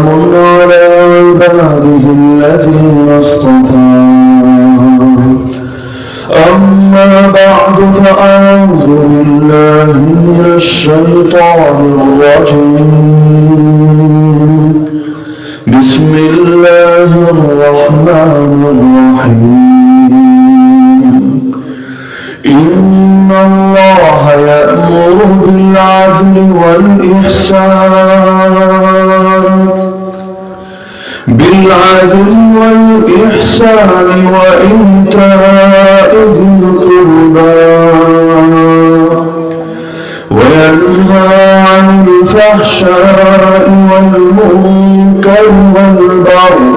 على عباده الذين اصطفى أما بعد فأعوذ بالله من الشيطان الرجيم بسم الله الرحمن الرحيم إن الله يأمر بالعدل والإحسان وإيتاء ذي القربى وينهى عن الفحشاء والمنكر والبغي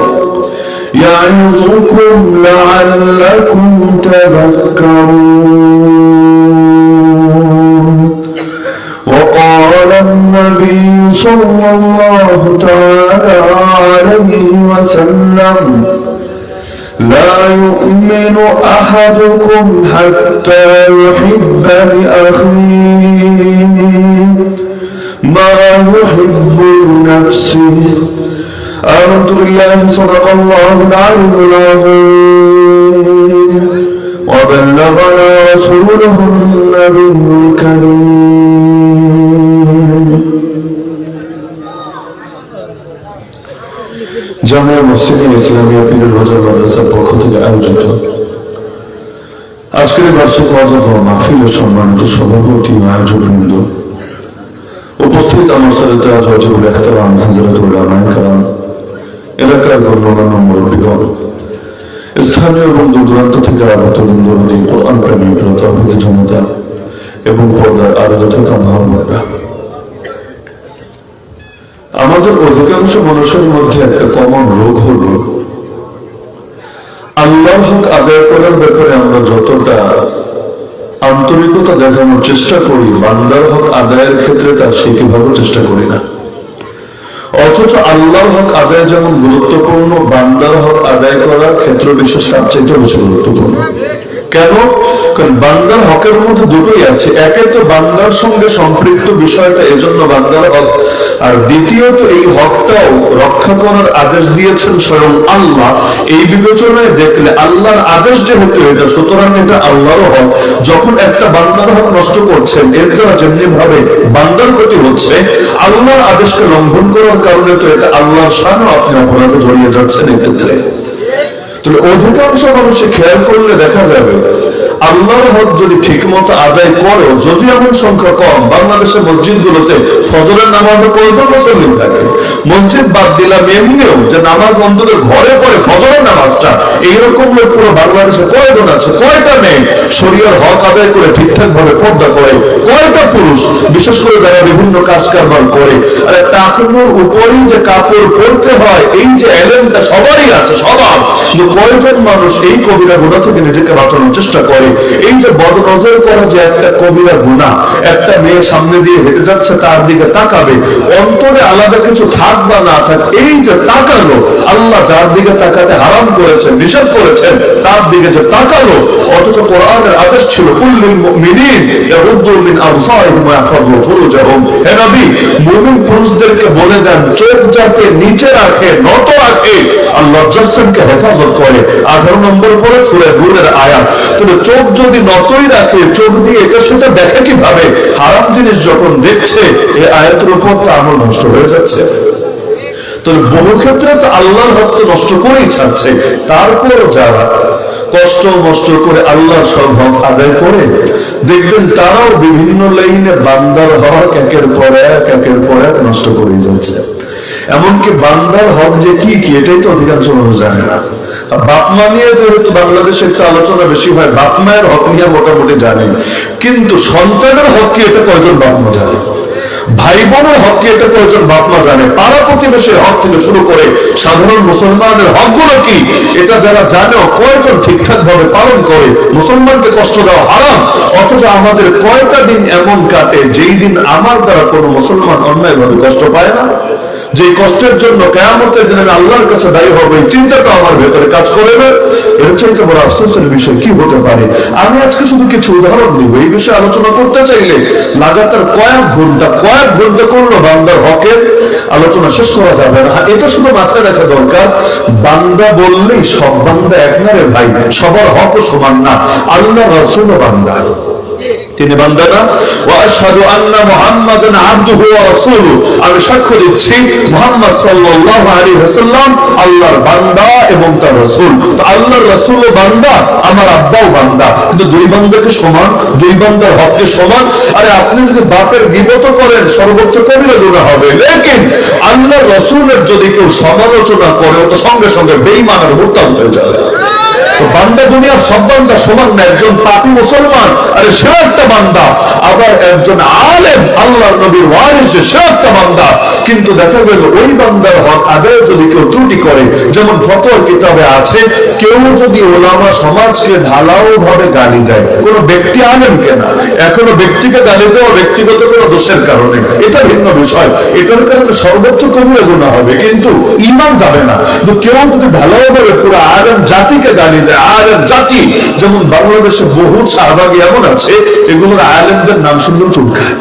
يعظكم لعلكم تذكرون. وقال النبي صلى الله تعالى عليه وسلم لا يؤمن أحدكم حتى يحب لأخيه ما يحب لنفسه. آمنت بالله صدق الله العلي العظيم وبلغنا رسوله النبي الكريم. জামিয়া মসজিদে ইসলামিয়া পীরুল বাজার মাদ্রাসার পক্ষ থেকে আয়োজিত আজকের বার্ষিক ওয়াজ ও মাহফিলের সম্মানিত সভাপতি ও আয়োজকবৃন্দ, উপস্থিত আমার সাথে আজ ওয়াজিবুল ইহতিরাম হযরতুল উলামায়ে কেরাম, এলাকার গণ্যমান্য মুরব্বিগণ, স্থানীয় এবং দূরান্ত থেকে আগত বন্ধুরা, কোরআন প্রেমী প্রতাপিত জনতা এবং পর্দার আড়ালে থাকা মা-বোনেরা, আমাদের অধিকাংশ মানুষের মধ্যে একটা কমন রোগ হল আল্লাহর হক আদায় করার ব্যাপারে আমরা যতটা আন্তরিকতা দেখানোর চেষ্টা করি, বান্দার হক আদায়ের ক্ষেত্রে তা সেইভাবে চেষ্টা করি না। অথচ আল্লাহর হক আদায় যেমন গুরুত্বপূর্ণ, বান্দার হক আদায় করার ক্ষেত্র বিশেষ তার চাইতে বেশি গুরুত্বপূর্ণ। কেন? কারণ বান্দার হকের মধ্যে দুটোই আছে। একে তো বান্দার সঙ্গে সম্পৃক্ত বিষয়টা, এজন্য বান্দার হক, আর দ্বিতীয়ত এই হকটাও রক্ষা করার আদেশ দিয়েছেন স্বয়ং আল্লাহ। এই বিবেচনায় দেখলে আল্লাহর আদেশ যেহেতু এটা, সুতরাং এটা আল্লাহর হক। যখন একটা বান্দার হক নষ্ট করছেন, এর দ্বারা যেমনি ভাবে বান্দার ক্ষতি হচ্ছে, আল্লাহর আদেশকে লঙ্ঘন করার কারণে তো এটা আল্লাহর শান, আপনি অপরাধে জড়িয়ে যাচ্ছেন এক্ষেত্রে। তবে অধিকাংশ মানুষে খেয়াল করলে দেখা যাবে আল্লাহর হক যদি ঠিক মতো আদায় করে, যদি এমন সংখ্যা কম, বাংলাদেশের মসজিদগুলোতে ফজরের নামাজে কয়জন মুসল্লি থাকে? মসজিদ বাদ দিলাম, এমনিও যে নামাজ অন্তত ঘরে পড়ে ফজরের নামাজটা, এইরকম লোক পুরো বাংলাদেশে কয়জন আছে? কয়টা মেয়ে শরীয়তের হক আদায় করে ঠিকঠাক ভাবে পর্দা করে? কয়টা পুরুষ, বিশেষ করে যারা বিভিন্ন কাজ কারবার করে? আর টাকানোর উপরেই যে কাপড় পরতে হয়, এই যে এলেমটা সবারই আছে, সবার, কিন্তু কয়জন মানুষ এই কবিরা গুনাহ থেকে নিজেকে বাঁচানোর চেষ্টা করে? এই যে বদনজর করা যে একটা কবিরা গুনাহ, একটা মেয়ে সামনে দিয়ে হেঁটে যাচ্ছে, তার দিকে তাকাবে, অন্তরে আলাদা কিছু থাক বা না থাক, এই যে তাকালো, আল্লাহ যার দিকে তাকাতে হারাম করেছেন, নিষেধ করেছেন, তার দিকে যে তাকালো, অথচ কোরআনের আদেশ ছিল কুল্লিল মুমিনিন ইয়াগুদ্দু মিন আবসারিহিম ওয়া ইয়াহফাযু ফুরুজাহুম। হে নবী, মুমিন পুরুষদেরকে বলে দেন চোখ যাতে নিচে রাখে, নত রাখে, আর লজ্জাস্থানকে হেফাজত করে। 18 নম্বর পরে সূরা নূরের আয়াত। তবে চোখ যদি নতই রাখে, চোখ দিয়ে এটা সেটা দেখে কিভাবে? হারাম জিনিস যখন দেখছে, এই আয়াতের উপর তো আমল নষ্ট হয়ে যাচ্ছে। তবে বহু ক্ষেত্রে তো আল্লাহর হক তো নষ্ট করেই ছাড়ছে। তারপর যারা কষ্ট মষ্ট করে আল্লাহর সব হক আদায় করে, দেখবেন তারাও বিভিন্ন লাইনে বান্দার হক একের পর এক নষ্ট করে যাচ্ছে। এমনকি বান্দার হক যে কি কি, এটাই তো অধিকাংশ মানুষ জানে না। বাপ মা নিয়ে যেহেতু বাংলাদেশে একটু আলোচনা বেশি হয়, বাপ মায়ের হক নিয়ে মোটামুটি জানে, কিন্তু সন্তানের হক কি এটা কয়জন বাপ মা জানে? ভাই বোনের হক কি এটা কয়জন বাপ মা জানে? পাড়া প্রতিবেশীর হক থেকে শুরু করে সাধারণ মুসলমানের হকগুলো কি, এটা যারা জানে, কয়জন ঠিকঠাক ভাবে পালন করে? মুসলমানকে কষ্ট দেওয়া হারাম, অথচ আমাদের কয়টা দিন এমন কাটে যেই দিন আমার দ্বারা কোনো মুসলমান অন্যায় ভাবে কষ্ট পায় না, যে কষ্টের জন্য কিয়ামতের দিনে আল্লাহর কাছে দায়ী হবে, এই চিন্তাটা আমার ভেতরে কাজ করে না। এর চাইতে বড় আফসোসের বিষয় কি হতে পারে? আমি আজকে শুধু কিছু উদাহরণ দিব। এই বিষয়ে আলোচনা করতে চাইলে লাগাতার কয়েক ঘন্টা, কয়েক ঘন্টা করলো বান্দার হকের আলোচনা শেষ করা যাবে না। এটা শুধু মাথায় রাখা দরকার, বান্দা বললেই সব বান্দা এক না রে ভাই, সবার হক সমান না। আল্লাহ রাসূলও বান্দা, তিনি বান্দা না? ওয়া আশহাদু আন্না মুহাম্মাদান আবদুহু ওয়া রাসূলুহু, আমি সাক্ষ্য দিচ্ছি মুহাম্মদ সাল্লাল্লাহু আলাইহি ওয়াসাল্লাম আল্লাহর বান্দা এবং তার রাসূল। তো আল্লাহর রাসূলও বান্দা, আমার আব্বাও বান্দা, কিন্তু দুই বান্দাকে সমান, দুই বান্দার হককে সমান। আরে আপনি যদি বাপের গীবত করেন সর্বোচ্চ কবিরা গুনাহ হবে, লেকিন আল্লাহর রাসূলের যদি কেউ সমালোচনা করে তো সঙ্গে সঙ্গে বেঈমান আর মুরতাদ হয়ে যাবে। বান্দা দুনিয়ার সব বান্দা সমান না। একজন পাপী মুসলমান, আরে সে একটা বান্দা, আবার একজন আলেম আল্লাহর নবীর ওয়ারিস, সে একটা বান্দা। কিন্তু দেখা গেল ওই বান্দার হক আদায় যদি কেউ ত্রুটি করে, যেমন ফতোয়ার কিতাবে আছে, কেউ যদি ওলামা সমাজকে ঢালাও ভাবে গালি দেয়, কোন ব্যক্তি আলেমকে না, এখনো ব্যক্তিকে গালি দেওয়া ব্যক্তিগত কোনো দোষের কারণে, এটা ভিন্ন বিষয়, এটার কারণে সর্বোচ্চ কবিরা গুনাহ হবে, কিন্তু ঈমান যাবে না। কিন্তু কেউ যদি ঢালাও ভাবে পুরো আলেম জাতিকে গালি দেয়, আলেম জাতি, যেমন বাংলাদেশে বহু শাহবাগী এমন আছে এগুলোর আলেমদের নাম শুনলেও চুলকায়,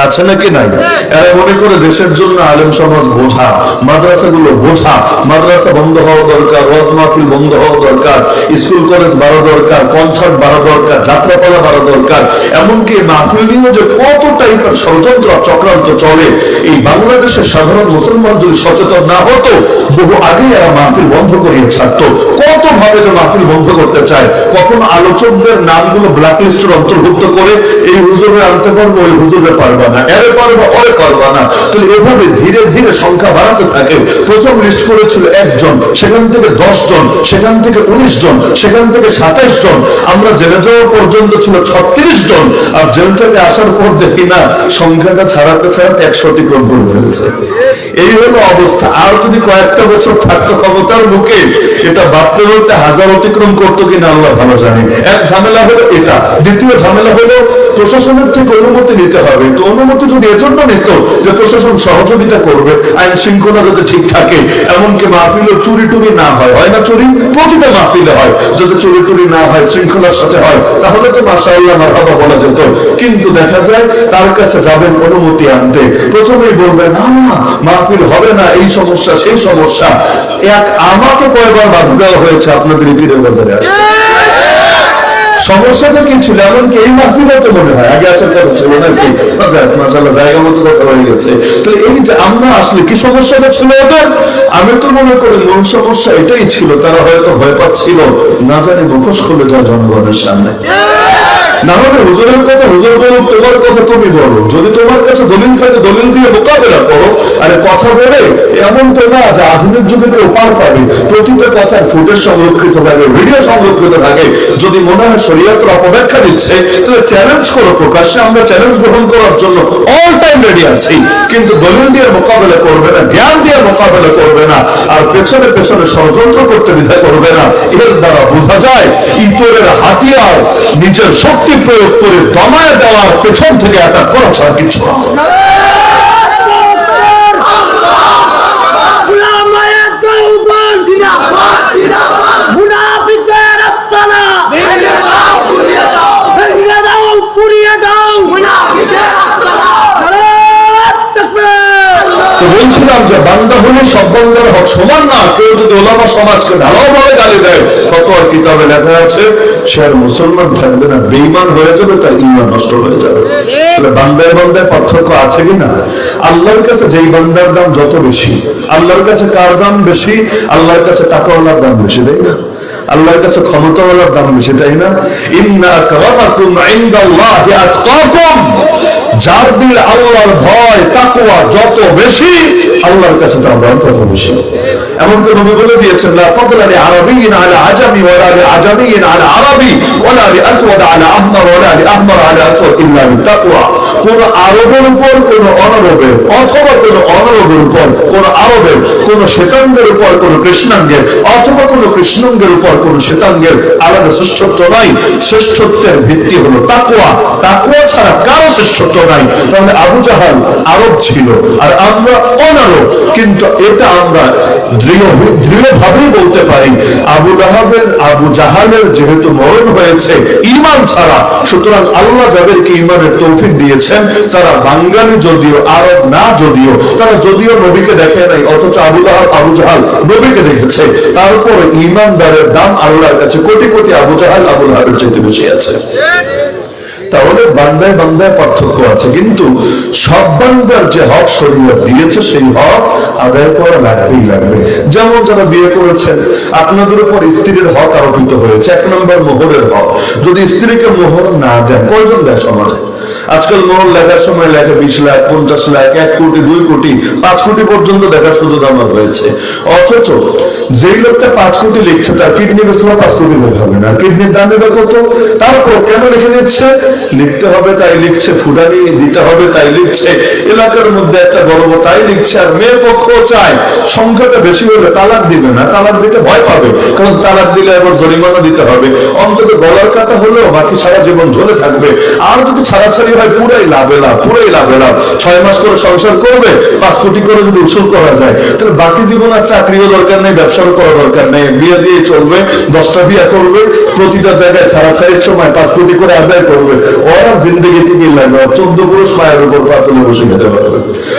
আছে নাকি নাই? এরা মনে করে দেশের জন্য আলেম সমাজ বোঝা, মাদ্রাসাগুলো বোঝা, মাদ্রাসা বন্ধ হওয়া দরকার, ওয়াজ মাহফিল বন্ধ হওয়া দরকার, স্কুল কলেজ বাড়া দরকার, কনসার্ট বাড়া দরকার, যাত্রাপালা বাড়া দরকার। এমনকি মাহফিল নিয়েও যে কত টাইপের ষড়যন্ত্র চক্রান্ত চলে, এই বাংলাদেশের সাধারণ মুসলমান যদি সচেতন না হতো, বহু আগেই এরা মাহফিল বন্ধ করিয়ে ছাড়তো। কত ভাবে যে মাহফিল বন্ধ করতে চায়, কখনো আলোচকদের নামগুলো ব্ল্যাক লিস্টের অন্তর্ভুক্ত করে এই হুজুরে আনতে পারবো, ওই হুজুরে পারবা না, এরে পারবা, ওরে পারবা না। তো এভাবে ধীরে ধীরে সংখ্যা বাড়াতে থাকে। প্রথম লিস্ট করেছিল 1 জন, সেখান থেকে 10 জন, সেখান থেকে 19 জন, সেখান থেকে 27 জন, আমরা জেলে যাওয়া পর্যন্ত ছিল 36 জন। আর জেল থেকে আসার পর দেখি না সংখ্যাটা ছাড়াতে ছাড়াতে 100 অতিক্রম করে ফেলেছে। এই হলো অবস্থা। আর যদি কয়েকটা বছর থাকতো ক্ষমতার মুখে, এটা ভাবতে বলতে 1000 অতিক্রম করতো কিনা আল্লাহ ভালো জানে। এক ঝামেলা হলো এটা। দ্বিতীয় ঝামেলা হলো প্রশাসনের থেকে অনুমতি নিতে হবে। তো অনুমতি যদি এজন্য নিত যে প্রশাসন সহযোগিতা করবে, আইন শৃঙ্খলা যাতে ঠিক থাকে, এমনকি মাহফিলে চুরি টুরি না হয়, হয় না চুরি? প্রতিটা মাহফিলে হয়। যদি চুরি টুরি না হয়, শৃঙ্খলার সাথে হয়, তাহলে তো মাশাআল্লাহ মারহাবা বলা যেত। কিন্তু দেখা যায় তার কাছে যাবেন অনুমতি আনতে, প্রথমেই বলবেন না মাহফিল হবে না, এই সমস্যা সেই সমস্যা। আমাকে কয়বার বাধা দেওয়া হয়েছে আপনাদের পীরের বাজারে আসতে। সমস্যাটা কি ছিল? এমনকি এই মাহফিলে তো মনে হয় আগে আসার কথা ছিল নাকি? মাশাআল্লাহ জায়গা মতো কথা হয়ে গেছে। তো এই যে আমরা আসলে কি সমস্যাটা ছিল ওদের, আমি তো মনে করি মূল সমস্যা এটাই ছিল, তারা হয়তো ভয় পাচ্ছিল না জানি মুখোশ খুলে যায় জনগণের সামনে। না হলে হুজুরের কথা হুজুর বলো, তোমার কথা তুমি বলো, যদি তোমার কাছে দলিল থাকে দলিল দিয়ে মোকাবেলা করো। আরে কথা বলে এমন তো না যে আধুনিক যুগে কেউ পার পাবে, প্রতিটা কথার ফুটেজ সংরক্ষিত থাকে, ভিডিও সংরক্ষিত থাকে। যদি মনে হয় শরীয়তের অপব্যাখ্যা দিচ্ছে, তাহলে চ্যালেঞ্জ করো প্রকাশ্যে, আমরা চ্যালেঞ্জ গ্রহণ করার জন্য অল টাইম রেডি আছি। কিন্তু দলিল দিয়ে মোকাবেলা করবে না, জ্ঞান দিয়ে মোকাবেলা করবে না, আর পেছনে পেছনে ষড়যন্ত্র করতে দ্বিধা করবে না। এর দ্বারা বোঝা যায় ইতরের হাতিয়ার নিজের শক্তি প্রয়োগ করে দমায় দেওয়ার, পেছন থেকে অ্যাটাক করা ছাড়া কিছু না। বলছিলাম যে বান্দা হলে সব বান্দার হক সমান না। কেউ যদি ওলামা সমাজকে ঢালাও ভাবে গালি দেয়, ফতোয়ার কিতাবে লেখা আছে সে আর মুসলমান থাকবে না, বেঈমান হয়ে যাবে, তার ঈমান নষ্ট হয়ে যাবে। বান্দায় বান্দায় পার্থক্য আছে কিনা? আল্লাহর কাছে যেই বান্দার দাম যত বেশি, আল্লাহর কাছে কার দাম বেশি? আল্লাহর কাছে টাকাওয়ালার দাম বেশি, তাই না? আল্লাহর কাছে ক্ষমতাওয়ালার দাম বেশি, তাই না? ইন্না আকরামাকুম ইনদাল্লাহি আতকাকুম, যার দিল আল্লাহর ভয় তাকওয়া যত বেশি, আল্লাহর কাছে তার দাম তত বেশি। এমনকি নবী বলে দিয়েছেন লা ফাদলা লি আরাবিয়্যিন আলা আজামি ওয়ালা লি আজামিয়্যিন আলা আরাবি ওয়ালা লি আসওয়াদ আলা আহমার ওয়ালা লি আহমার আলা আসওয়াদ ইল্লা বিতাকওয়া। কোন আরবের উপর, কোন অনারবের, অথবা কোন অনারবের উপর, কোন আরবের, কোন শ্বেতাঙ্গের উপর, কোন কৃষ্ণাঙ্গের, অথবা কোন কৃষ্ণাঙ্গের উপর কোন শ্বেতাঙ্গের আলাদা শ্রেষ্ঠত্ব নাই। শ্রেষ্ঠত্বের ভিত্তি হলো তাকওয়া। তাকওয়া ছাড়া কারো শ্রেষ্ঠত্ব নাই। তাহলে আবু জাহাল আরব ছিল আর আমরা অনারব, কিন্তু এটা আমরা দৃঢ়ভাবেই বলতে পারি আবু লাহাবের আবু জাহালের যেহেতু মরণ হয়েছে ঈমান ছাড়া, সুতরাং আল্লাহ যাদেরকে ঈমানের তৌফিক দিয়েছেন তারা বাঙালি যদিও, আরব না যদিও, তারা যদিও নবীকে দেখে নাই, অথচ আবু লাহাব আবু জাহাল নবীকে দেখেছে, তারপর ঈমানদারের দাম আল্লাহর কাছে কোটি কোটি আবু জাহাল আবু লাহাবের চাইতে বেশি আছে। তাহলে বান্দায় বান্দায় পার্থক্য আছে, কিন্তু সব বান্দার যে হক শরীয়ত দিয়েছে সেই হক আদায় করা লাগবেই লাগবে। যেমন যারা বিয়ে করেছেন, আপনাদের উপর স্ত্রীর হক আরোপিত হয়েছে। 1 নম্বর মোহরের হক। যদি স্ত্রীকে মোহর না দেন, কয়জন দেয় সমাজে? আজকাল মোহর লেখার সময় লেখে 20 লাখ, 50 লাখ, 1 কোটি, 2 কোটি, 5 কোটি পর্যন্ত দেখার সুযোগ আমার হয়েছে। অথচ যেই লোকটা 5 কোটি লিখছে তার কিডনি বেচলে 5 কোটি লেখা হবে না। কিডনির দাম এবার কত? তারপর কেন লিখে দিচ্ছে? লিখতে হবে তাই লিখছে, ফুটানি দিতে হবে তাই লিখছে, এলাকার মধ্যে একটা গর্ব তাই লিখছে। আর মেয়ে পক্ষ চায় সংখ্যাটা বেশি হলে তালাক দিবে না, তালাক দিতে ভয় পাবে, কারণ তালাক দিলে আবার জরিমানা দিতে হবে। অন্তত গলার কাটা হলেও বাকি সারা জীবন ঝরে থাকবে। আর যদি ছাড়াছাড়ি হয় পুরাই লাভে লাভ, পুরাই লাভে লাভ। 6 মাস করে সংসার করবে, 5 কোটি করে যদি উসুল করা যায়, তাহলে বাকি জীবন আর চাকরিও দরকার নেই, ব্যবসারও করা দরকার নেই, বিয়ে দিয়ে চলবে, 10টা বিয়ে করবে, প্রতিটা জায়গায় ছাড়াছাড়ির সময় 5 কোটি করে আদায় করবে। ওরা জিন্দগি থেকে লাগবে 14 পুরুষ মায়ের উপর পাতলে বসে খেতে পারবে।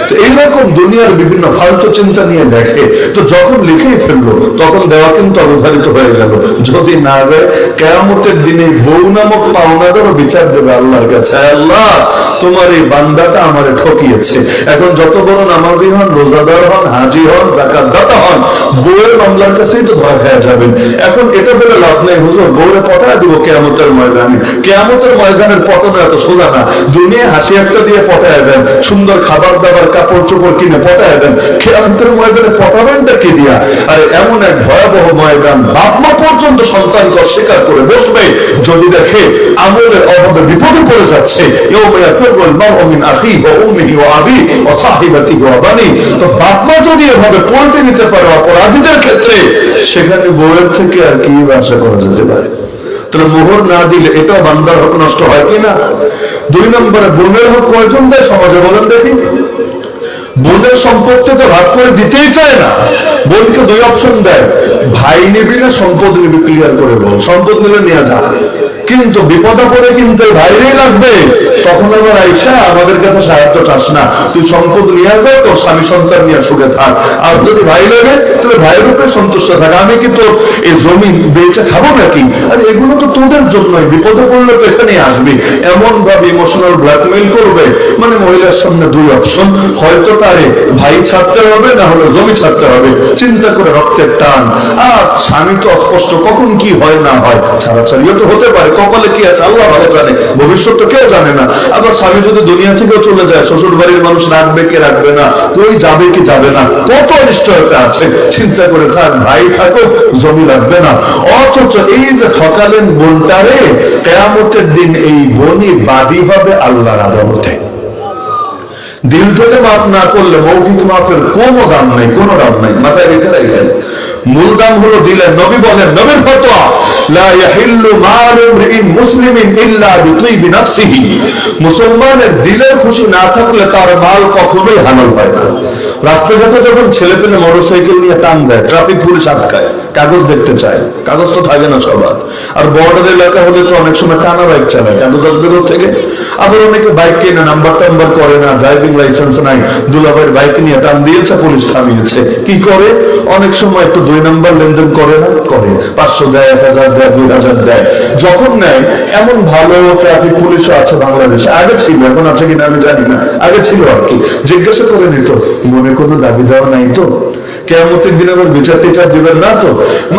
তো এইরকম দুনিয়ার বিভিন্ন ফালতু চিন্তা নিয়ে দেখে, তো যখন লিখেই ফেললো তখন দেওয়া কিন্তু অবধারিত হয়ে গেল। যদি না দেয়, কিয়ামতের দিনে বউ নামক পাওনাদারও বিচার দেবে আল্লাহর কাছে, আল্লাহ তোমার এই বান্দাটা আমারে ঠকিয়েছে। এখন যত বড় নামাজি হন, রোজাদার হন, হাজি হন, যাকাত দাতা হন, বউয়ের মামলার কাছেই তো ধরা খেয়ে যাবেন। এখন এটা বলে লাভ নেই, হুজুর বউরে পটায় দিব কিয়ামতের ময়দানে। কিয়ামতের ময়দানের পতন এত সোজা না। দুনিয়া হাসি একটা দিয়ে পটায় দেন, সুন্দর খাবার দাবার কাপড় চোপড় কিনে পটায় দেন, কিয়ামতের ময়দানে পটাবেনটা কি দিয়া? আর এমন এক ভয়াবহ ময়দান, বাপ মা পর্যন্ত সন্তানকে অস্বীকার করে বসবে যদি দেখে আমলের অভাবে বিপদে পড়ে যাচ্ছে। তো বাপ মা যদি এভাবে পল্টে নিতে পারে অপরাধীদের ক্ষেত্রে, সেখানে বউয়ের থেকে আর কি আশা করা যেতে পারে? তাহলে মোহর না দিলে এটাও বান্দার হক নষ্ট হয় কিনা? 2 নম্বরে বোনের হক কয়জন দেয় সমাজে বলেন দেখি? বোনের সম্পত্তি তো ভাগ করে দিতেই চায় না। বোনকে 2 অপশন দেয়, ভাই নিবি না সম্পদ নিবি, ক্লিয়ার করে বল। সম্পদ নিলে নিয়ে যা, কিন্তু বিপদে পড়ে কিন্তু ভাইরেই লাগবে। তখন আবার আইসা আমাদের কাছে সাহায্য চাস না, তুই সম্পদ নিয়ে যাও, তোর স্বামী সন্তান নিয়ে সুখে থাক। আর যদি ভাই লাগে তাহলে ভাইয়ের উপরে সন্তুষ্ট থাক, আমি কি তোর এই জমি বেচে খাবো নাকি? আর এগুলো তো তোদের জন্যই, বিপদে পড়লে তো এখানে আসবি। এমন ভাবে ইমোশনাল ব্ল্যাকমেইল করবে। মানে মহিলার সামনে 2 অপশন, হয়তো তারে ভাই ছাড়তে হবে, না হলে জমি ছাড়তে হবে। চিন্তা করে রক্তের টান। আর স্বামী তো অস্পষ্ট, কখন কি হয় না হয়, ছাড়াছাড়িও তো হতে পারে, কপালে কি আছে আল্লাহ ভালো জানে, ভবিষ্যৎ তো কেউ জানে না। আবার স্বামী যদি দুনিয়া থেকেও চলে যায়, শ্বশুর বাড়ির মানুষ রাখবে কি রাখবে না, কই যাবে কি যাবে না, কত অনিশ্চয়তা আছে। চিন্তা করে থাক, ভাই থাকো, জমি লাগবে না। অথচ এই যে ঠকালেন বোনটারে, কিয়ামতের দিন এই বোনই বাদী হবে আল্লাহর আদালতে। দিল থেকে মাফ না করলে মৌখিক মাফের কোনো দাম নাই, কোনো দাম নাই। মাথায় রেখে রাখেন, মূল দাম হলো দিলের। নবী বলেন, নবীর ফতোয়া, লা ইয়াহিল্লু মালু ইমরিইন মুসলিমিন ইল্লা বিতিবি নাফসিহি। মুসলমানের দিলের খুশি না থাকলে তার মাল কখনোই হালাল হয় না। রাস্তাঘাটে যখন ছেলে পেলে মোটরসাইকেল নিয়ে টান দেয়, ট্রাফিক পুলিশ আটকায়, কাগজ দেখতে চায়, কাগজ তো থাকে না সবার। আর বর্ডার এলাকা হলে তো অনেক সময় টানা বাইক চালায়, কাগজ আসবে দূর থেকে। আবার অনেকে বাইক কেনে, নাম্বার টাম্বার করে না, ড্রাইভিং লাইসেন্স নাই, দুলাভাইয়ের বাইক নিয়ে টান দিয়েছে, পুলিশ থামিয়েছে। কি করে? অনেক সময় একটু 2 নম্বর লেনদেন করে না, করে 500 দেয়, 1000 দেয়, 2000 দেয়। যখন নেয়, এমন ভালো ট্রাফিক পুলিশও আছে বাংলাদেশে, আগে ছিল, এখন আছে কিনা আমি জানি না, আগে ছিল আর কি। জিজ্ঞাসা করে নিত, মনে কোনো দাবি দেওয়া নাই তো? কিয়ামতের দিন আবার বিচার টিচার দিবেন না তো?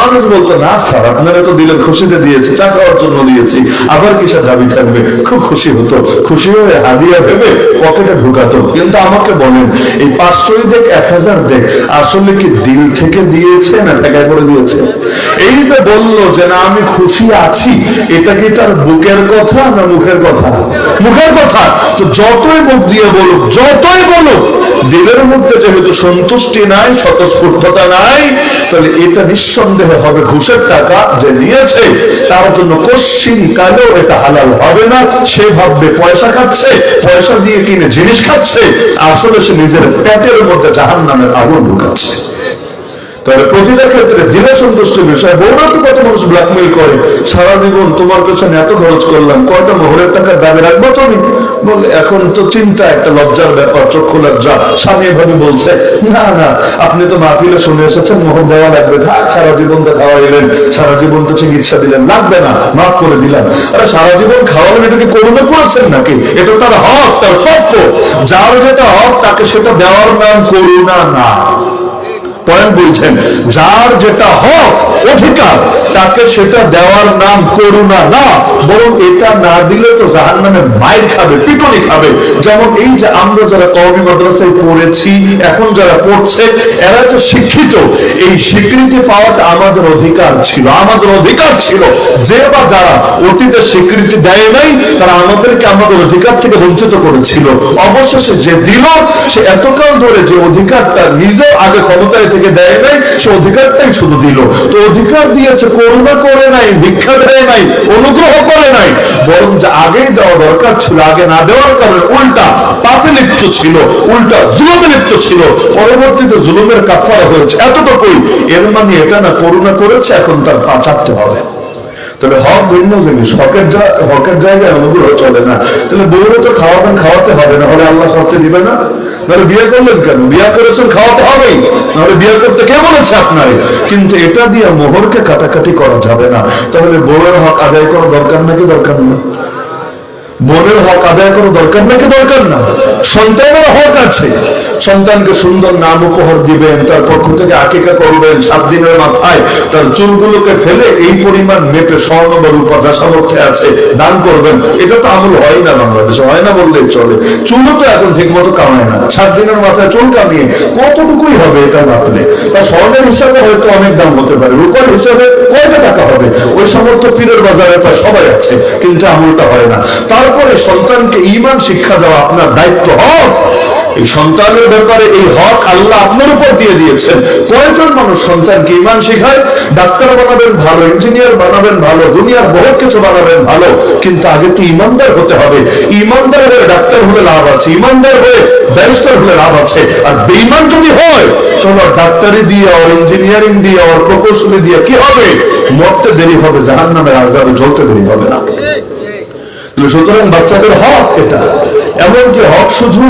মানুষ বলতো, না স্যার, আপনারা তো দিলেন, খুশিতে দিয়েছে, চা খাওয়ার জন্য দিয়েছি, আবার কিসের দাবি থাকবে। খুব খুশি হতো, খুশি হয়ে হাদিয়া ভেবে পকেটে ঢুকাতো। কিন্তু আমাকে বলেন, এই 500 দেখ 1000 দেখ, আসলে কি দিল থেকে দিয়েছে না টাকা করে দিয়েছে? এই যে বললো যে না আমি খুশি আছি, এটা কি তার বুকের কথা না মুখের কথা? মুখের কথা। তো যতই মুখ দিয়ে বলুক, যতই বলুক, দিলের মধ্যে যেহেতু সন্তুষ্টি নাই, স্বতঃস্ফূর্ততা নাই, তাহলে এটা নিঃসন্দেহে হবে ঘুষের টাকা যে নিয়েছে তার জন্য কশ্চিন কালেও এটা হালাল হবে না। সে ভাববে পয়সা খাচ্ছে, পয়সা দিয়ে কিনে জিনিস খাচ্ছে, আসলে সে নিজের পেটের মধ্যে জাহান্নামের আগুন ঢুকাচ্ছে। তাহলে প্রতিটা ক্ষেত্রে দিলে সন্তুষ্টির বিষয়। বউরা তো কত মানুষ ব্ল্যাকমেইল করে, সারা জীবন তোমার পেছনে এত খরচ করলাম, কয়টা মোহরের টাকার দাবি রাখবো তুমি? বলে এখন তো চিন্তা, একটা লজ্জার ব্যাপার, চক্ষু লজ্জা। স্বামী এভাবে বলছে, না না আপনি তো মাহফিলে শুনে এসেছেন মোহর দেওয়া লাগবে, থাক সারা জীবন তো খাওয়াইলেন, সারা জীবন তো চিকিৎসা দিলেন, লাগবে না, মাফ করে দিলাম। আরে সারা জীবন খাওয়ালেন, এটাকে করুণা করেছেন নাকি? এটা তার হক, তার প্রাপ্য। যার যেটা হক তাকে সেটা দেওয়ার নাম করুণা না। পয়েন্ট বলছেন, যার যেটা হক অধিকার তাকে সেটা দেওয়ার নাম করুণা না, বরং এটা না দিলে তো জাহান্নামে মাইর খাবে, পিটুনি খাবে। যেমন এই যে আমরা যারা কওমি মাদ্রাসায় পড়েছি, এখন যারা পড়ছে, এরা যে শিক্ষিত, এই স্বীকৃতি পাওয়াটা আমাদের অধিকার ছিল, আমাদের অধিকার ছিল। যে বা যারা অতীতে স্বীকৃতি দেয় নাই, তারা আমাদেরকে আমাদের অধিকার থেকে বঞ্চিত করেছিল। অবশেষে যে দিল, সে এতকাল ধরে যে অধিকারটা নিজেও আগে ক্ষমতায় থেকে দেয় নাই, সে অধিকারটাই শুধু দিল। তো অধিকার দিয়েছে, করুণা করে নাই, ভিক্ষা দেয় নাই, অনুগ্রহ করে নাই, বরং যে আগেই দেওয়া দরকার ছিল, আগে না দেওয়ার কারণে উল্টা পাপে লিপ্ত ছিল, উল্টা জুলুমে লিপ্ত ছিল, পরবর্তীতে জুলুমের কাফারা হয়েছে। এতটুকুই। এর মানে এটা না করুণা করেছে, এখন তার পা চাটতে হবে। তবে হক ভিন্ন জিনিস, হকের জায়গায় অনুগ্রহ চলে না। তাহলে বউরে তো খাওয়াবেন, খাওয়াতে হবে, না হলে আল্লাহ শাস্তি দিবে না? নাহলে বিয়ে করলেন কেন? বিয়ে করেছেন, খাওয়াতে হবেই, নাহলে বিয়ে করতে কে বলেছে আপনার? কিন্তু এটা দিয়ে মোহরকে কাটাকাটি করা যাবে না। তাহলে বউয়ের হক আদায় করা দরকার নাকি দরকার না? বোনের হক আদায় করা দরকার নাকি দরকার না? সন্তানের হক আছে, সন্তানকে সুন্দর নাম উপহার দিবেন, তার পক্ষ থেকে আকিকা করবেন, 7 দিনের মাথায় তার চুলগুলোকে ফেলে এই পরিমাণ মেপে স্বর্ণ বা রূপা যা সামর্থ্য আছে দান করবেন। এটা তো আমল হয় না, বাংলাদেশে হয় না বললেই চলে। চুলও তো এখন ঠিক মতো কামায় না, 7 দিনের মাথায় চুল কামিয়ে কতটুকুই হবে এটা মাপলে? তার স্বর্ণের হিসাবে হয়তো অনেক দাম হতে পারে, রূপার হিসাবে কয়টা টাকা হবে? ওই সামর্থ্য পীরের বাজারে প্রায় সবাই আছে, কিন্তু আমলটা হয় না। তারপরে সন্তানকে ঈমান শিক্ষা দেওয়া আপনার দায়িত্ব, হক। এই সন্তানের ব্যাপারে এই হক আল্লাহ আপনার উপর দিয়ে দিয়েছেন। কয়জন মানুষ সন্তানকে ঈমান শিখায়? ডাক্তার বানাবেন ভালো, ইঞ্জিনিয়ার বানাবেন ভালো, দুনিয়ার বহুত কিছু বানাবেন ভালো, কিন্তু আগে তো ইমানদার হতে হবে। ইমানদার হয়ে ডাক্তার হলে লাভ আছে, ইমানদার হয়ে ব্যারিস্টার হলে লাভ আছে। আর বেঈমান যদি হয়, তাহলে ডাক্তারি দিয়ে আর ইঞ্জিনিয়ারিং দিয়ে আর প্রকৌশলী দিয়ে কি হবে? মরতে দেরি হবে, জাহান্নামের আযাবে জ্বলতে দেরি হবে না। সুতরাং বাচ্চাদের হক এটা। এমনকি হক শুধু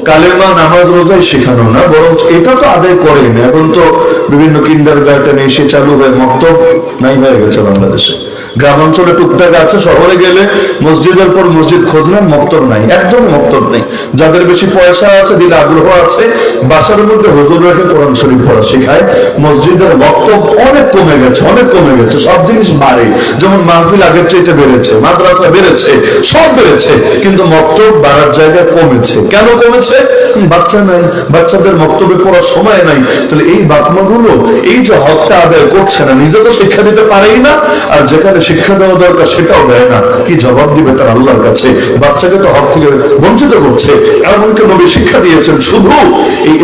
কালেমা নামাজ রোজাই শেখানো না, বরং এটা তো আদায় করেন। এখন তো বিভিন্ন কিন্ডারগার্টেন এসে চালু হয়ে মক্তব নাই হয়ে গেছে বাংলাদেশে। গ্রামাঞ্চলে টুকটাক আছে, শহরে গেলে মসজিদের পর মসজিদ খোঁজলেন, মক্তব নাই, একদম মক্তব নেই। যাদের বেশি পয়সা আছে, দিলে আগ্রহ আছে, বাসার মধ্যে হুজুর রেখে কোরআন শরীফ পড়া শেখায়। মসজিদের মক্তব অনেক কমে গেছে, অনেক কমে গেছে। সব জিনিস বাড়ে, যেমন মাহফিল আগের চাইতে বেড়েছে, মাদ্রাসা বেড়েছে, সব বেড়েছে, কিন্তু মক্তব বাড়ার জায়গায় কমেছে। কেন কমেছে? বাচ্চা নাই, বাচ্চাদের মক্তবে পড়ার সময় নাই। তাহলে এই বাপমাগুলো এই যে হকটা আদায় করছে না, নিজে তো শিক্ষা দিতে পারেই না, আর যেখানে শিক্ষা দেওয়া দরকার সেটাও দেয় না। কি জবাব দিবে তার আল্লাহর কাছে? বাচ্চাকে তো হক থেকে বঞ্চিত করছে। এমনকি নবী শিক্ষা দিয়েছেন, শুধু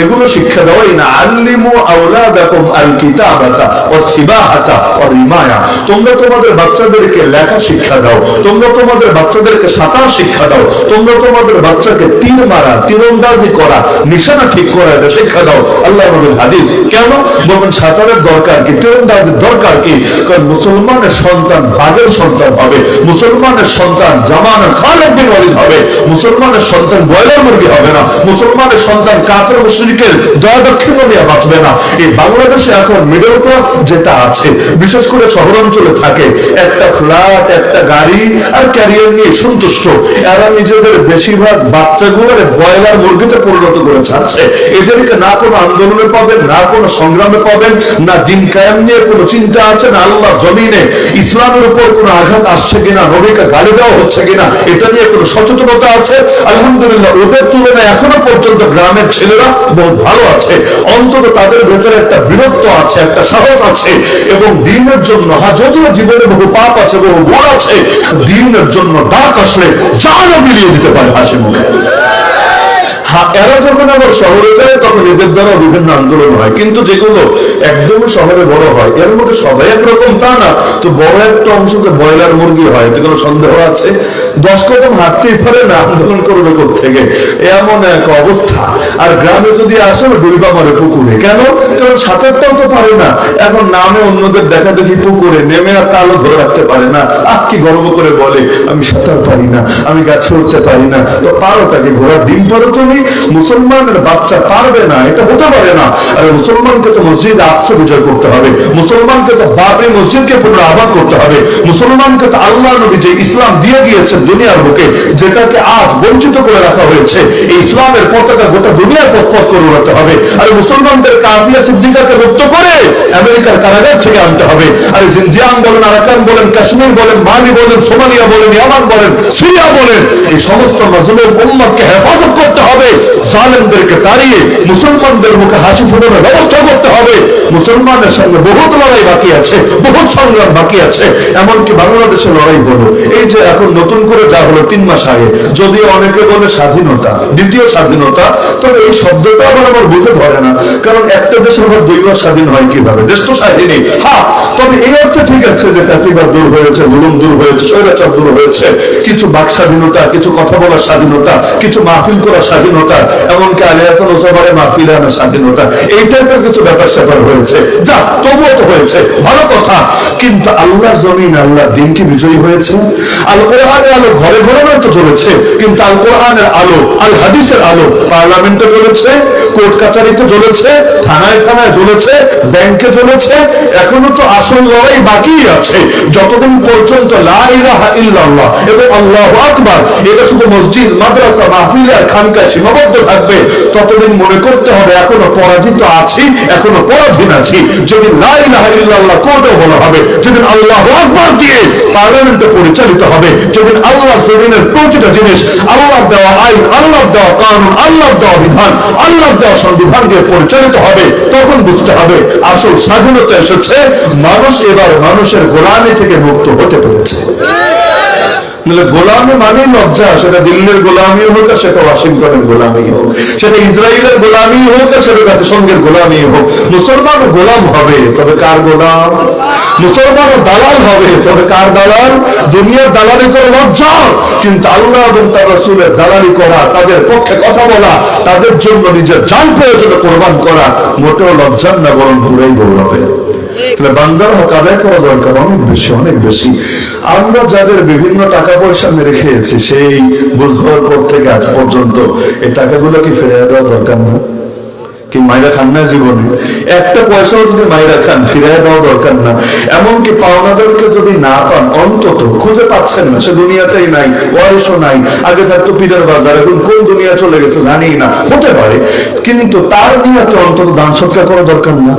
এগুলো শিক্ষা দেওয়াই না, আল্লিমু আওলাদাকুম আল কিতাবাতা ওয়াস সিবাহাতা ওয়া রিমায়া। তোমরা তোমাদের বাচ্চাদেরকে লেখা শিক্ষা দাও, তোমরা তোমাদের বাচ্চাদেরকে সাঁতার শিক্ষা দাও, তোমরা তোমাদের বাচ্চাকে তীর মারা, তীরন্দাজি করা, নিশানা ঠিক করা, এটা শিক্ষা দাও। আল্লাহ নবীর হাদিস। কেন বলবেন সাঁতারের দরকার কি, তীরন্দাজির দরকার কি? কারণ মুসলমানের সন্তান বাঘের সন্তান হবে, মুসলমানের সন্তান জামানের খালিদ বিন ওয়ালিদ হবে, মুসলমানের সন্তান ব্রয়লার মুরগি হবে না, মুসলমানের সন্তান কাফের মুশরিকের দয়া দক্ষিণ নিয়ে বাঁচবে না। এই বাংলাদেশে এখন মিডল ক্লাস যেটা আছে, বিশেষ করে শহরাঞ্চলে থাকে, একটা ফ্ল্যাট, একটা গাড়ি আর ক্যারিয়ার নিয়ে সন্তুষ্ট। এরা নিজেদের বেশিরভাগ বাচ্চাগুলোর ব্রয়লার মুরগিতে পরিণত করে ছাড়ছে। এদেরকে না কোনো আন্দোলনে পাবেন, না কোনো সংগ্রামে পাবেন, না দিন কায়েম নিয়ে কোনো চিন্তা আছে, না আল্লাহ জমিনে ইসলামের উপর কোনো আঘাত আসছে কিনা, নবীকে গালি দেওয়া হচ্ছে কিনা, এটা নিয়ে কোনো সচেতনতা আছে। আলহামদুলিল্লাহ, ওদের তুলনায় এখনো পর্যন্ত গ্রামের ছেলেরা বহুত ভালো আছে। অন্তত তাদের ভেতরে একটা বীরত্ব আছে, একটা সাহস আছে, এবং দিনের জন্য, যদিও জীবনে বহু পাপ আছে, বহু ভুল আছে, দিনের জন্য ডাক আসলে জানও বিলিয়ে দিতে পারে হাসি মুখে। এরা যখন আবার শহরে যায় তখন এদের দ্বারা বিভিন্ন আন্দোলন হয়, কিন্তু যেগুলো একদম শহরে বড় হয় এর মধ্যে সবাই একরকম তা না। তো বড় একটা অংশ যে ব্রয়লার মুরগি হয় এতে কোনো সন্দেহ আছে? 10 কদম হাঁটতেই পারে না, আন্দোলন করবে থেকে এমন এক অবস্থা। আর গ্রামে যদি আসে ডুইবা মারে পুকুরে, কেন? কারণ সাঁতারটাও তো পারে না, এখন নামে অন্যদের দেখা দেখি পুকুরে নেমে আর তালও ধরে রাখতে পারে না। কি গর্ব করে বলে আমি সাঁতার পারি না, আমি গাছে উঠতে পারি না। তো পারো তাকে, ঘোড়ার ডিম পারো তুমি? মুসলমানের বাচ্চা পারবে না, এটা হতে পারে না। আর মুসলমানকে তো মসজিদ আকসা বিজয় করতে হবে, মুসলমানকে তো বাবরি মসজিদকে পুনরাবাদ করতে হবে, মুসলমানকে তো আল্লাহ নবী যে ইসলাম দিয়ে গিয়েছেন দুনিয়ার বুকে, যেটাকে আজ বঞ্চিত করে রাখা হয়েছে, এই ইসলামের পতাকা গোটা দুনিয়ার পথ করে উড়াতে হবে। আর মুসলমানদের কাফিয়া সিদ্দিকাকে মুক্ত করে আমেরিকার কারাগার থেকে আনতে হবে। আর জিনজিয়াং বলেন, আরাকান বলেন, কাশ্মীর বলেন, মালি বলেন, সোমালিয়া বলেন, ইয়ামান বলেন, সিরিয়া বলেন, এই সমস্ত মাজলুম উম্মতকে হেফাজত করতে হবে, জালেমদেরকে তাড়িয়ে মুসলমানদের মুখে হাসি ফোটানোর ব্যবস্থা করতে হবে। মুসলমানের সঙ্গে বহুত লড়াই বাকি আছে, বহুত সংগ্রাম বাকি আছে। এমনকি বাংলাদেশে লড়াই হলো, এই যে এখন নতুন করে যা হলো 3 মাস আগে, যদিও অনেকে বলে স্বাধীনতা, দ্বিতীয় স্বাধীনতা, তবে এই শব্দটা আমার বুঝে ধরে না। কারণ একটা দেশের আবার 2 মাস স্বাধীন হয় কিভাবে? দেশ তো স্বাধীনই। হ্যাঁ, তবে এই অর্থে ঠিক আছে যে ফ্যাসিবাদ দূর হয়েছে, জুলুম দূর হয়েছে, স্বৈরাচার দূর হয়েছে, কিছু বাক স্বাধীনতা, কিছু কথা বলার স্বাধীনতা, কিছু মাহফিল করার স্বাধীনতা, এমনকি আলী হাসান ওসামারে মাহফিলে আনার স্বাধীনতা, এই টাইপের কিছু ব্যাপার স্যাপার হয়েছে। যা, তবুও তো হয়েছে, ভালো কথা। কিন্তু আল্লাহর জমিন, আল্লাহর দিন কি বিজয়ী হয়েছে? আল কোরআনের আলো ঘরে ঘরে নয়তো চলেছে, কিন্তু আল কোরআনের আলো, আল হাদিসের আলো পার্লামেন্টে চলেছে, কোর্ট কাচারিতে চলেছে, থানায় থানায় চলেছে, ব্যাংকে চলেছে। এখনো তো আসল লড়াই বাকি আছে। যতদিন পর্যন্ত লা ইলাহা ইল্লাল্লাহ এবং আল্লাহু আকবার এটা শুধু মসজিদ, মাদ্রাসা, মাহফিল আর খানকায় সীমাবদ্ধ থাকবে, ততদিন মনে করতে হবে এখনো পরাজিত আছি, এখনো পরাধীন আছি। যেদিন লা ইলাহা ইল্লাল্লাহ কোর্টেও বলা হবে, যেদিন আল্লাহু আকবার দিয়ে পার্লামেন্টে পরিচালিত হবে, যেদিন আল্লাহর জমিনের প্রতিটা জিনিস, আল্লাহর দেওয়া আইন, আল্লাহর দেওয়া কানুন, আল্লাহর দেওয়া বিধান, আল্লাহর দেওয়া সংবিধান দিয়ে পরিচালিত হবে, তখন বুঝতে হবে আসল স্বাধীনতা এসেছে। মানুষ এবার মানুষের গোলামি থেকে মুক্ত হতে পেরেছে। গোলামি মানে লজ্জা, সেটা দিল্লির গোলামি হোক, সেটা ওয়াশিংটনের গোলামি হোক, সেটা ইসরায়েলের গোলামি হোক, সেটা জাতিসংঘের গোলামি হোক। মুসলমান গোলাম হবে, তবে কার গোলাম? মুসলমান দালাল হবে, তবে কার দালাল? দুনিয়ার দালালি করে লজ্জা, কিন্তু আল্লাহ এবং তার রাসূলের দালালি করা, তাদের পক্ষে কথা বলা, তাদের জন্য নিজের জান প্রয়োজনে কোরবান করা মোটেও লজ্জার না, বরং পুরাই গৌরবের। বান্দার হক আদায় করা দরকার অনেক বেশি, অনেক বেশি। আমরা যাদের বিভিন্ন টাকা পয়সা মেরে খেয়েছি, সেই বুঝবার পর থেকে আজ পর্যন্ত এই টাকাগুলো কি ফেরে দেওয়া দরকার না? কি মাইরা খান না জীবনে? একটা পয়সাও যদি মাইরা খান, ফিরিয়ে দেওয়া দরকার না? এমনকি পাওনাদারকে যদি না পান, অন্তত খুঁজে পাচ্ছেন না, সে দুনিয়াতেই নাই, ওয়ারিশও নাই, আগে থাকতো পীরের বাজার, এখন কোন দুনিয়া চলে গেছে জানি না, হতে পারে, কিন্তু তার নিয়াতে অন্তত দান সৎকার করা দরকার না?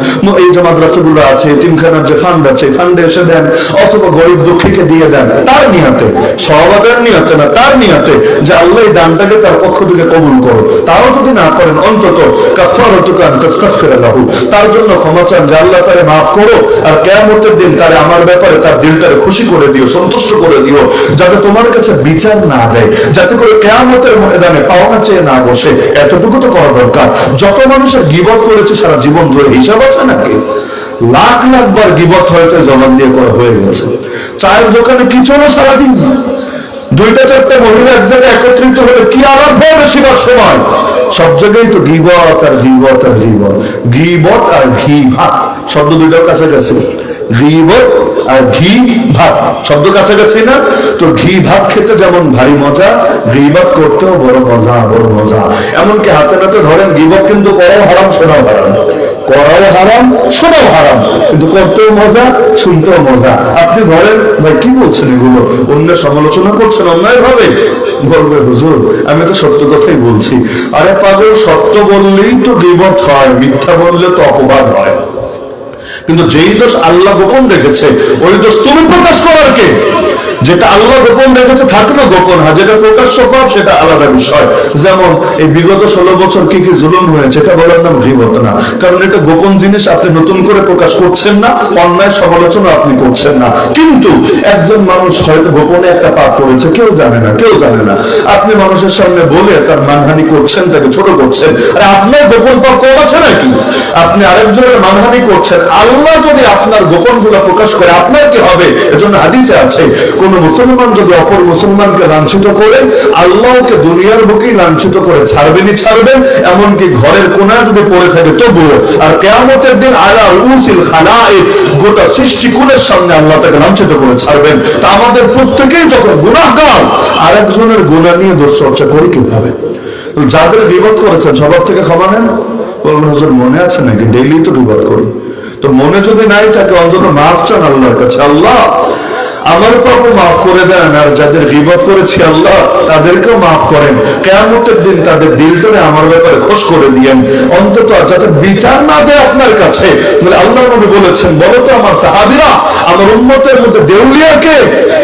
এই যে মাদ্রাসাগুলো আছে, তিনখানার যে ফান্ড আছে, ফান্ডে এসে দেন, অথবা গরিব দুঃখীকে দিয়ে দেন, তার নিয়াতে, সওয়াবের নিয়াতে না, তার নিয়াতে যে আল্লাহ এই দানটাকে তার পক্ষ থেকে কবুল করো। তাও যদি না করেন, অন্তত কাফারাতুকা আন তাস্তাগফিরা লাহু, তার জন্য ক্ষমা চান যে আল্লাহ তারে মাফ করো, আর কিয়ামতের দিন তারে আমার ব্যাপারে তার দিলটারে খুশি করে দিও, সন্তুষ্ট করে দিও, যাতে তোমার কাছে বিচার না দেয়, যাতে করে কিয়ামতের ময়দানে পাওনা চেয়ে না বসে। এতটুকু তো করা দরকার। যত মানুষের গীবত করেছে সারা জীবন ধরে, হিসাব আছে নাকি? লাখ লাখ বার গীবত হয়তো জবান দিয়ে করা হয়ে গেছে। চায়ের দোকানে কি চলে সারাদিন? 2-4টা মহিলা এক জায়গায় একত্রিত হলে কি আলাপ হয় বেশিরভাগ সময়? সব জায়গায় তো গীবত আর গীবত আর গীবত, গীবত আর ঘি ভাত, শব্দ দুইটাও কাছাকাছি। গীবত আর ঘি ভাত শব্দ কাছাকাছি না? তো ঘি ভাত খেতে যেমন ভারী মজা, গীবত করতেও বড় মজা, বড় মজা। এমনকি হাতে নাতে ধরেন গীবত কিন্তু করাও হারাম, শোনাও হারাম, করাও হারাম, শোনাও হারাম, কিন্তু করতেও মজা, শুনতেও মজা। আপনি ধরেন ভাই কি বলছেন এগুলো, অন্য সমালোচনা করছেন অন্যায় ভাবে, বলবে হুজুর আমি তো সত্য কথাই বলছি। আরে পাগল, সত্য বললেই তো গীবত হয়, মিথ্যা বললে তো অপবাদ হয়। কিন্তু যেই দোষ আল্লাহ গোপন রেখেছে, ওই দোষ তুমি প্রকাশ করার কে? যেটা আল্লাহ গোপন রেখেছে থাকলো গোপন, যেটা প্রকাশ্য পাপ সেটা আলাদা বিষয়। যেমন এই বিগত 16 বছর কি কি জুলুম হয়েছে, এটা বলার নাম গীবত না, কারণ এটা গোপন জিনিস, আপনি নতুন করে প্রকাশ করছেন না, অন্যায় সমালোচনা আপনি করছেন না। কিন্তু একজন মানুষ হয়তো গোপনে একটা পাপ করেছে, কেউ জানে না, কেউ জানে না, আপনি মানুষের সামনে বলে তার মানহানি করছেন, তাকে ছোট করছেন। আরে আপনার গোপন পাপ কম আছে নাকি? আপনি আরেকজনের মানহানি করছেন। আল্লাহ যদি আপনার গোপন গুলো প্রকাশ করে আপনার কি হবে? এজন্য হাদিসে আছে, কোন মুসলমান যদি অপর মুসলমানকে লাঞ্ছিত করে, আল্লাহকে দুনিয়ার বুকেই লাঞ্ছিত করে ছাড়বেনই ছাড়বেন, এমনকি ঘরের কোনায় যদি পড়ে থাকে তবুও। আর কিয়ামতের দিন আলা রুসিল খালায়েক, গোটা সৃষ্টিকুলের সামনে আল্লাহ তাকে লাঞ্ছিত করে ছাড়বেন। তা আমাদের প্রত্যেকেই যখন গুনাহগার, আরেকজনের গুনাহ নিয়ে দোষ চর্চা করি কিভাবে? যাদের গীবত করেছেন সবার থেকে ক্ষমা নেন। বলবেন হুজুর মনে আছে নাকি? ডেইলি তো গীবত করি। তো মনে যদি নাই থাকে অন্তত মাফ চান আল্লাহর কাছে, আল্লাহ আমার পাপও মাফ করে দেন, আর যাদের গীবত করেছি আল্লাহ তাদেরকেও মাফ করেন। কিয়ামতের দিন তাদের দিল ধরে আমার ব্যাপারে খোশ করে দিয়েন, অন্তত যাতে বিচার না দেয় আপনার কাছে। বলে আল্লাহ নবী বলেছেন, বলো তো আমার সাহাবীরা, আমার উম্মতের মধ্যে দেউলিয়া কে?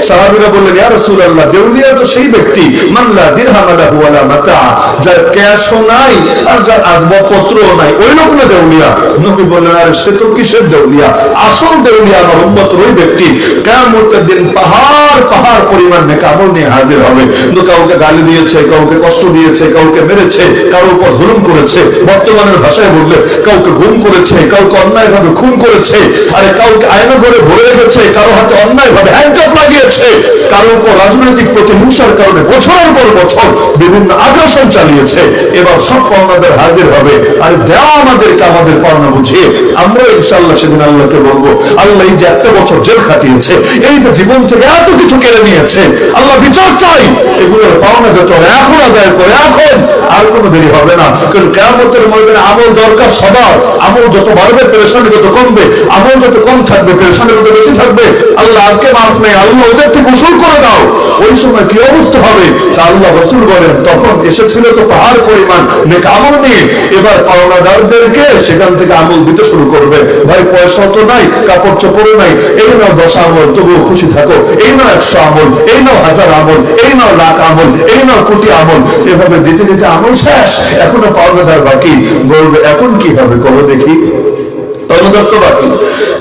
সাহাবীরা বললেন, ইয়া রাসূলুল্লাহ, দেউলিয়া তো সেই ব্যক্তি মান লা দিরহাম লাহু ওয়ালা মাতা, যার ক্যাশও নাই আর যার আসবাবপত্রও নাই, ওই লোক না দেউলিয়া। নবী বললেন, আরে সে তো কিসের দেউলিয়া? আসল দেউলিয়া আমার উম্মতের ওই ব্যক্তি, কিয়ামতের দিন পাহাড় পাহাড় পরিমাণ নেক আমল নিয়ে হাজির হবে। কিন্তু কাউকে গালি দিয়েছে, কাউকে কষ্ট দিয়েছে, কাউকে মেরেছে, কারোর উপর জুলুম করেছে, বর্তমানের ভাষায় বললে কাউকে গুম করেছে, কাউকে অন্যায় ভাবে খুন করেছে, আরে কাউকে আয়না করে ভরে রেখেছে, কারো হাতে অন্যায় ভাবে হ্যান্ডকাপ লাগিয়েছে, কারোর উপর রাজনৈতিক প্রতিহিংসার কারণে বছরের পর বছর বিভিন্ন আগ্রাসন চালিয়েছে। এবার সব পাওনাদার হাজির হবে। আর দেওয়া আমাদেরকে আমাদের পাওনা বুঝিয়ে আমরা ইনশাআল্লাহ সেদিন আল্লাহকে বলবো, আল্লাহ এই যে একটা বছর জেল খাটিয়েছে, এই যে জীবন থেকে এত কিছু কেড়ে নিয়েছে, আল্লাহ বিচার চাই, এগুলোর পাওনা যত এখন আদায় করে, এখন আর কোনো দেরি হবে না। কারণ কিয়ামতের ময়দানে আমল দরকার সবার। আমল যত বাড়বে পেরেশানি যত কমবে, আমল যত কম থাকবে পেরেশানি যত বেশি থাকবে। আল্লাহ আজকে মাফ নেই, আল্লাহ ওদের থেকে উসুল করে দাও, ওই সময় কি অবস্থা হবে? তা আল্লাহ রাসূল বলেন, তখন এসেছিল তো পাহাড় পরিমাণ নেক আমল নিয়ে, এবার পাওনাদারদেরকে সেখান থেকে আমল দিতে শুরু করবে। ভাই পয়সা তো নাই, কাপড় চোপড়ও নাই, এই নাও 10 আমল, তবুও খুশি থাকো, এই নাও 100 আমল, এই নাও 1000 আমল, এই নাও লাখ আমল, এই নাও কোটি আমল। এভাবে দিতে দিতে আমল শেষ, এখনো পাওনাদার বাকি। বলবে এখন কি হবে কবে দেখি?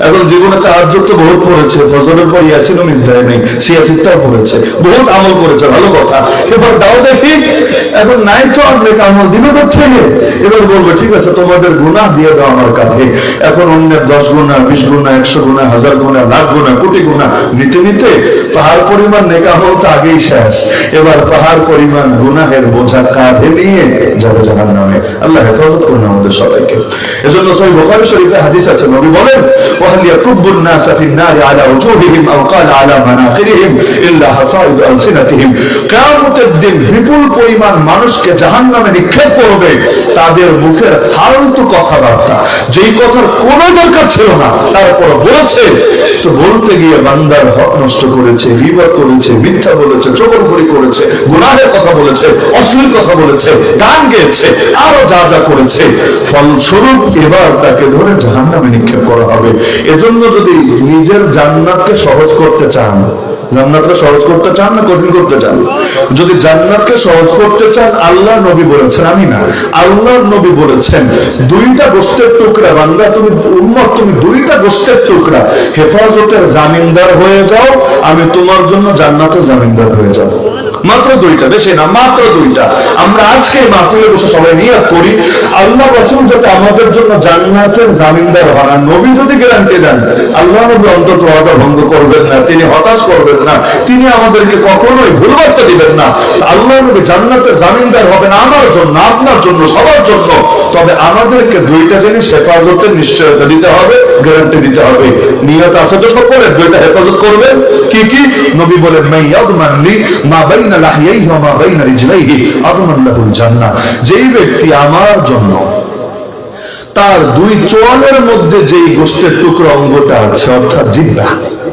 এখন জীবনে তাহাজ্জুদ তো বহুত পড়েছে, ফজরের পর ইয়াসিনও মিস দেয় নাই, সে ইয়াসিনটাও পড়েছে, বহুত আমল করেছে, ভালো কথা। এবার দাও দেখি, এখন নাই তো আপনি আমল দিবে তো ছেলে। এবার বলবে ঠিক আছে, তোমাদের গুনাহ দিয়ে দাও আমার কাঁধে। এখন অন্যের 10 গুণা, 20 গুণা, 100 গুণা, 1000 গুণা, লাখ গুণা, কোটি গুণা নিতে নিতে পাহাড় পরিমাণ নেক আমল তো আগেই শেষ। এবার পাহাড় পরিমাণ গুনাহের বোঝা কাঁধে নিয়ে যাবে জাহান্নামে। আল্লাহ হেফাজত করুন আমাদের সবাইকে। এজন্য সহিহ বুখারী শরীফে হাদিস আছে, নবী বলেন, ওয়াহাল ইয়াকুবুন নাসা ফিন নারি আলা উজুহিহিম আও ক্বালা আলা মানাখিরিহিম ইল্লা হাসাইদ আলসিনাতিহিম। কিয়ামতের দিন বিপুল পরিমাণ মানুষকে জাহান্নামে নিক্ষেপ করবে তাদের মুখের ফালতু কথাবার্তা, যেই কথার কোনো দরকার ছিল না, তারপর বলেছে। তো বলতে গিয়ে বান্দার হক নষ্ট করেছে, গীবত করেছে, মিথ্যা বলেছে, চগলখড়ি করেছে, গুনাহের কথা বলেছে, অশ্লীল কথা বলেছে, গান গেয়েছে, আরো যা যা করেছে, ফলস্বরূপ এবার তাকে ধরে জাহান্নামে নিক্ষেপ করা হবে। এজন্য যদি নিজের জান্নাতকে সহজ করতে চান, জান্নাতকে সহজ করতে চান না কঠিন করতে চান? যদি জান্নাতকে সহজ করতে চান, আল্লাহ নবী বলেছেন, আমি না, আল্লাহর নবী বলেছেন, 2টা গোশতের টুকরা বান্দা, তুমি উম্মত, তুমি 2টা গোশতের টুকরা হেফাজতের জামিনদার হয়ে যাও, আমি তোমার জন্য জান্নাতের জামিনদার হয়ে যাব। মাত্র 2টা, বেশি না, মাত্র 2টা। আমরা আজকে মাহফিলে বসে সবাই নিয়ত করি, আল্লাহ রাসূল যাতে আমাদের জন্য জান্নাতের জামিনদার হন। নবী যদি গ্যারান্টি দেন, আল্লাহ নবী অন্তত ওয়াদা ভঙ্গ করবেন না, তিনি হতাশ করবেন না, তিনি আমাদেরকে কখনোই ভুল বার্তা দিবেন না। আল্লাহ নবী জান্নাতের জামিনদার হবেন আমার জন্য, আপনার জন্য, সবার জন্য। তবে আমাদেরকে 2টা জিনিস হেফাজতের নিশ্চয়তা দিতে হবে, গ্যারান্টি দিতে হবে। নিয়ত আছে তো সকলের, 2টা হেফাজত করবেন। কি কি? নবী বলেন, মাইয়াদমান লি মা বাইনা লাহিয়াইহি ওয়া মা বাইনা রিজলাইহি আদমান লাহুল জান্নাহ। যেই ব্যক্তি আমার জন্য তার দুই চোয়ালের মধ্যে যেই গোষ্ঠের টুকরো অঙ্গটা আছে, অর্থাৎ জিহ্বা,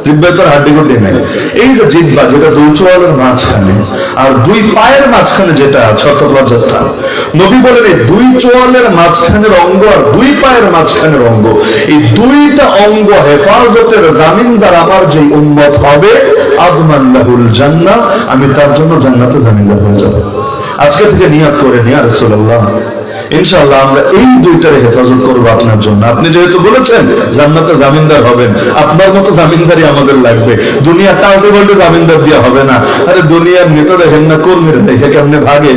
জিহ্বা তো হাড্ডি গুড্ডি নেই, এই যে জিহ্বা যেটা দুই চোয়ালের মাঝখানে আর দুই পায়ের মাঝখানে যেটা আছে অর্থাৎ লজ্জাস্থান, নবী বলেন এই দুই চোয়ালের মাঝখানের অঙ্গ আর দুই পায়ের মাঝখানের অঙ্গ, এই দুইটা অঙ্গ হেফাজতের জামিনদার আমার যে উম্মত হবে, আদমান লাহুল জান্নাহ, আমি তার জন্য জান্নাতে জামিনদার হয়ে যাব। আজকে থেকে নিয়াত করে নিয়া রাসূলুল্লাহ, ইনশাআল্লাহ আমরা এই দুইটার হেফাজত করবো আপনার জন্য। আপনি যেহেতু বলেছেন জান্নাতে জামিনদার হবেন, আপনার মতো জামিনদারি আমাদের লাগবে। দুনিয়া টালতে বলতে জামিনদার দেওয়া হবে না। আরে দুনিয়ার নেতা দেখেন না, কর্মীরা দেখে কেমনে ভাগে,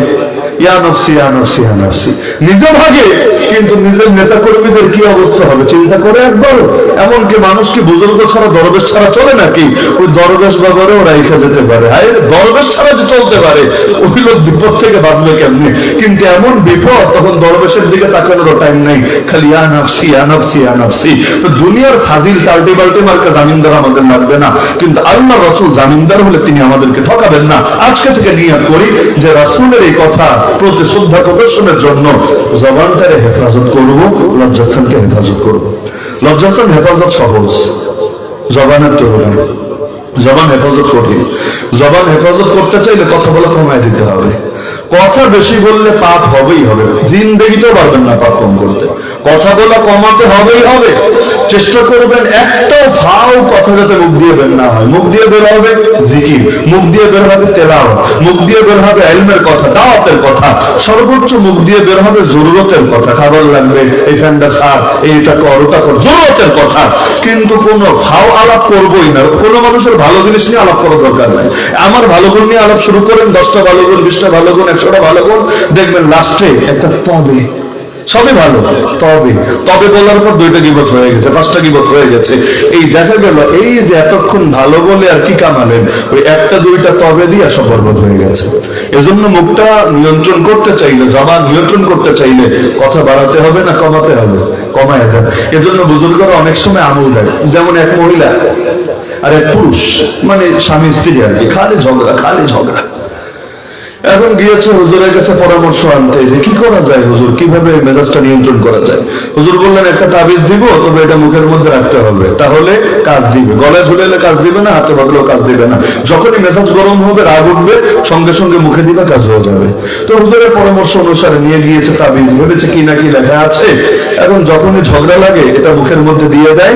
ইয়া নফসি ইয়া নফসি ইয়া নফসি, নিজে ভাগে, কিন্তু নিজের নেতা কর্মীদের কি অবস্থা হবে চিন্তা করে একবার। এমনকি মানুষ কি বুজুর্গ ছাড়া দরবেশ ছাড়া চলে নাকি? ওই দরবেশ বাবারে ওরা রেখে যেতে পারে, হায় দরবেশ ছাড়া যে চলতে পারে, ওই লোক বিপদ থেকে বাঁচবে কেমনে? কিন্তু এমন বিপদ, তখন দরবেশের দিকে তাকানোর টাইম নাই, খালি ইয়া নফসি ইয়া নফসি ইয়া নফসি। তো দুনিয়ার ফাজিল টাল্টি বাল্টি মার্কা জামিনদার আমাদের লাগবে না, কিন্তু আল্লাহ রাসূল জামিনদার হলে তিনি আমাদেরকে ঠকাবেন না। আজকে থেকে নিয়াত করি যে রাসূলের এই কথা প্রতি শ্রদ্ধা প্রদর্শনের জন্য জবানটারে হেফাজত করব, লজ্জাস্থানকে হেফাজত করব। লজ্জাস্থান হেফাজত সহজ, জবানের তুলনায় জবান হেফাজত কঠিন। জবান হেফাজত করতে চাইলে কথা বলা কমায় দিতে হবে। কথা বেশি বললে পাপ হবেই হবে, জিন্দেগিতেও পারবেন না পাপ কম করতে। কথা বলা কমাতে হবেই হবে। চেষ্টা করবেন একটাও ফাও কথা যাতে মুখ দিয়ে বের না হয়। মুখ দিয়ে বের হবে জিকির, মুখ দিয়ে বের হবে তেলাওয়াত, মুখ দিয়ে বের হবে ইলমের কথা, দাওয়াতের কথা, সর্বোচ্চ মুখ দিয়ে বের হবে জরুরতের কথা। খাবার লাগবে, এই ফ্যানটা ছাড়, এইটা কর, ওটা কর, জরুরতের কথা। কিন্তু কোনো ফাও আলাপ করবোই না। কোনো মানুষের ভালো জিনিস নিয়ে আলাপ করার দরকার নাই। আমার ভালো গুণ নিয়ে আলাপ শুরু করেন, 10টা ভালো গুণ, 20টা ভালো গুণ, 100টা ভালো গুণ, দেখবেন লাস্টে একটা তবে, সবই ভালো, তবে তবে বলার পর 2টা গীবত হয়ে গেছে, 5টা গীবত হয়ে গেছে। এই দেখা গেল এই যে এতক্ষণ ভালো বলে আর কি কামালেন, ওই 1টা 2টা তবে দিয়ে সব বরবাদ হয়ে গেছে। এজন্য মুখটা নিয়ন্ত্রণ করতে চাইলে, জবান নিয়ন্ত্রণ করতে চাইলে কথা বাড়াতে হবে না কমাতে হবে? কমায় দেন। এজন্য বুজুর্গরা অনেক সময় আমল দেয়। যেমন এক মহিলা আর এক পুরুষ, মানে স্বামী স্ত্রী আর কি, খালি ঝগড়া খালি ঝগড়া। এখন গিয়েছে হুজুরের কাছে পরামর্শ আনতে যে কি করা যায় হুজুর, কিভাবে মেজাজটা নিয়ন্ত্রণ করা যায়। হুজুর বললেন একটা তাবিজ দিব, তবে এটা মুখের মধ্যে রাখতে হবে, তাহলে কাজ দিবে। গলায় ঝুলাইলে কাজ দিবে না, হাতে বাঁধলেও কাজ দিবে না। যখনই মেজাজ গরম হবে, রাগ উঠবে, সঙ্গে সঙ্গে মুখে দিবে, কাজ হয়ে যাবে। তো হুজুরের পরামর্শ অনুসারে নিয়ে গিয়েছে তাবিজ, ভেবেছে কি না কি লেখা আছে। এখন যখনই ঝগড়া লাগে এটা মুখের মধ্যে দিয়ে দেয়,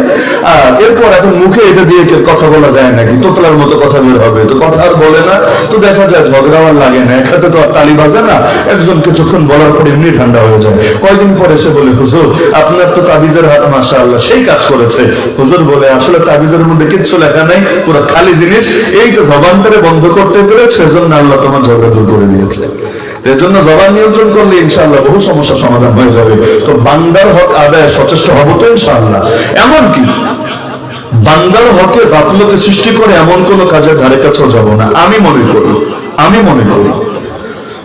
আর এরপর এখন মুখে এটা দিয়ে কথা বলা যায় নাকি, তোতলার মতো কথা বের হবে, তো কথা আর বলে না। তো দেখা যায় ঝগড়াও আর লাগে না, এক হাতে তো আর তালি বাজে না, একজন কিছুক্ষণ বলার পর এমনি ঠান্ডা হয়ে যায়। কয়দিন পরে এসে বলে হুজুর আপনার তো তাবিজের হাত মাশাআল্লাহ সেই কাজ করেছে। হুজুর বলে আসলে তাবিজের মধ্যে কিচ্ছু লেখা নাই, পুরো খালি জিনিস, এই যে জবানটারে বন্ধ করতে পেরেছে সেজন্য আল্লাহ তোমার ঝগড়া দূর করে দিয়েছে। এর জন্য জবান নিয়ন্ত্রণ করলে ইনশাআল্লাহ বহু সমস্যার সমাধান হয়ে যাবে। তো বান্দার হক আদায় সচেষ্ট হব তো ইনশাআল্লাহ। এমনকি বান্দার হকে গাফলতে সৃষ্টি করে এমন কোন কাজের ধারে কাছেও যাব না। আমি মনে করি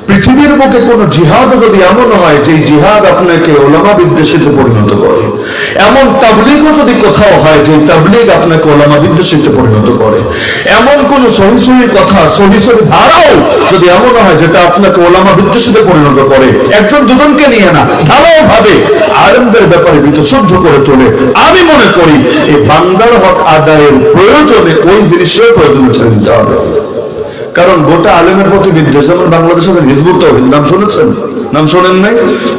পৃথিবীর বুকে কোন জিহাদ যদি এমন হয় যে জিহাদ আপনাকে ওলামা বিদ্বেষীতে পরিণত করে, এমন তাবলীগও যদি কোথাও হয় যে তাবলীগ আপনাকে ওলামা বিদ্বেষীতে পরিণত করে, এমন কোন সহি সহি কথা, সহি সহি ধারাও যদি এমন হয় যেটা আপনাকে ওলামা বিদ্বেষীতে পরিণত করে, একজন দুজনকে নিয়ে না, ধারাও ভাবে আলেমদের ব্যাপারে বিতশুদ্ধ করে তোলে, আমি মনে করি এই বান্দার হক আদায়ের প্রয়োজনে ওই জিনিসের প্রয়োজনে ছেড়ে দিতে হবে। কারণ গোটা আলেমের প্রতি বিদ্বেষ। যেমন বাংলাদেশের হিজবুত তাওহীদ নাম শুনেছেন? নাম শোনেন নাই?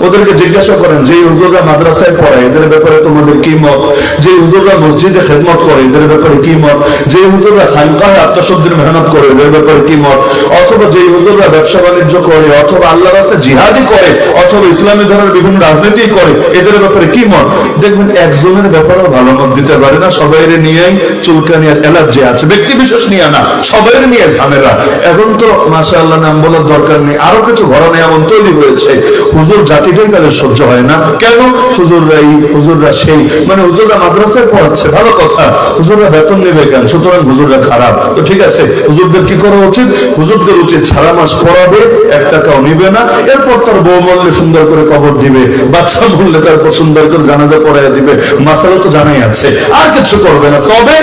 ওদেরকে জিজ্ঞাসা করেন যে হুজুররা মাদ্রাসায় পড়ায় এদের ব্যাপারে তোমাদের কি মত, যে হুজুররা মসজিদে খেদমত করে এদের ব্যাপারে কি মত, যে হুজুররা খানকাহে আত্মশুদ্ধির মেহনত করে এদের ব্যাপারে কি মত, অথবা যে হুজুররা ব্যবসা বাণিজ্য করে, অথবা আল্লাহর রাস্তায় জিহাদি করে, অথবা ইসলামী ধরনের বিভিন্ন রাজনীতি করে, এদের ব্যাপারে কি মত। দেখবেন একজনের ব্যাপারেও ভালো মত দিতে পারে না, সবাইরে নিয়েই চুলকানি আর অ্যালার্জি আছে, ব্যক্তি বিশেষ নিয়ে না, সবাইরে নিয়ে ঝামেলা। এখন তো মাশাআল্লাহ নাম বলার দরকার নেই, আরো কিছু ঘটনা এমন তৈরি হয়েছে, হুজুর জাতিটাই তাদের সহ্য হয় না। কেন? হুজুররা এই, হুজুররা সেই, মানে হুজুররা মাদ্রাসায় পড়াচ্ছে ভালো কথা, হুজুররা বেতন নেবে কেন, সুতরাং হুজুররা খারাপ। তো ঠিক আছে, হুজুরদের কি করা উচিত? হুজুরদের উচিত সারা মাস পড়াবে, 1 টাকাও নিবে না, এরপর তার বউ মরলে সুন্দর করে কবর দিবে, বাচ্চা মরলে তারপর সুন্দর করে জানাজা পড়াইয়া দিবে, মাসালা তো জানাই আছে, আর কিছু করবে না। তবে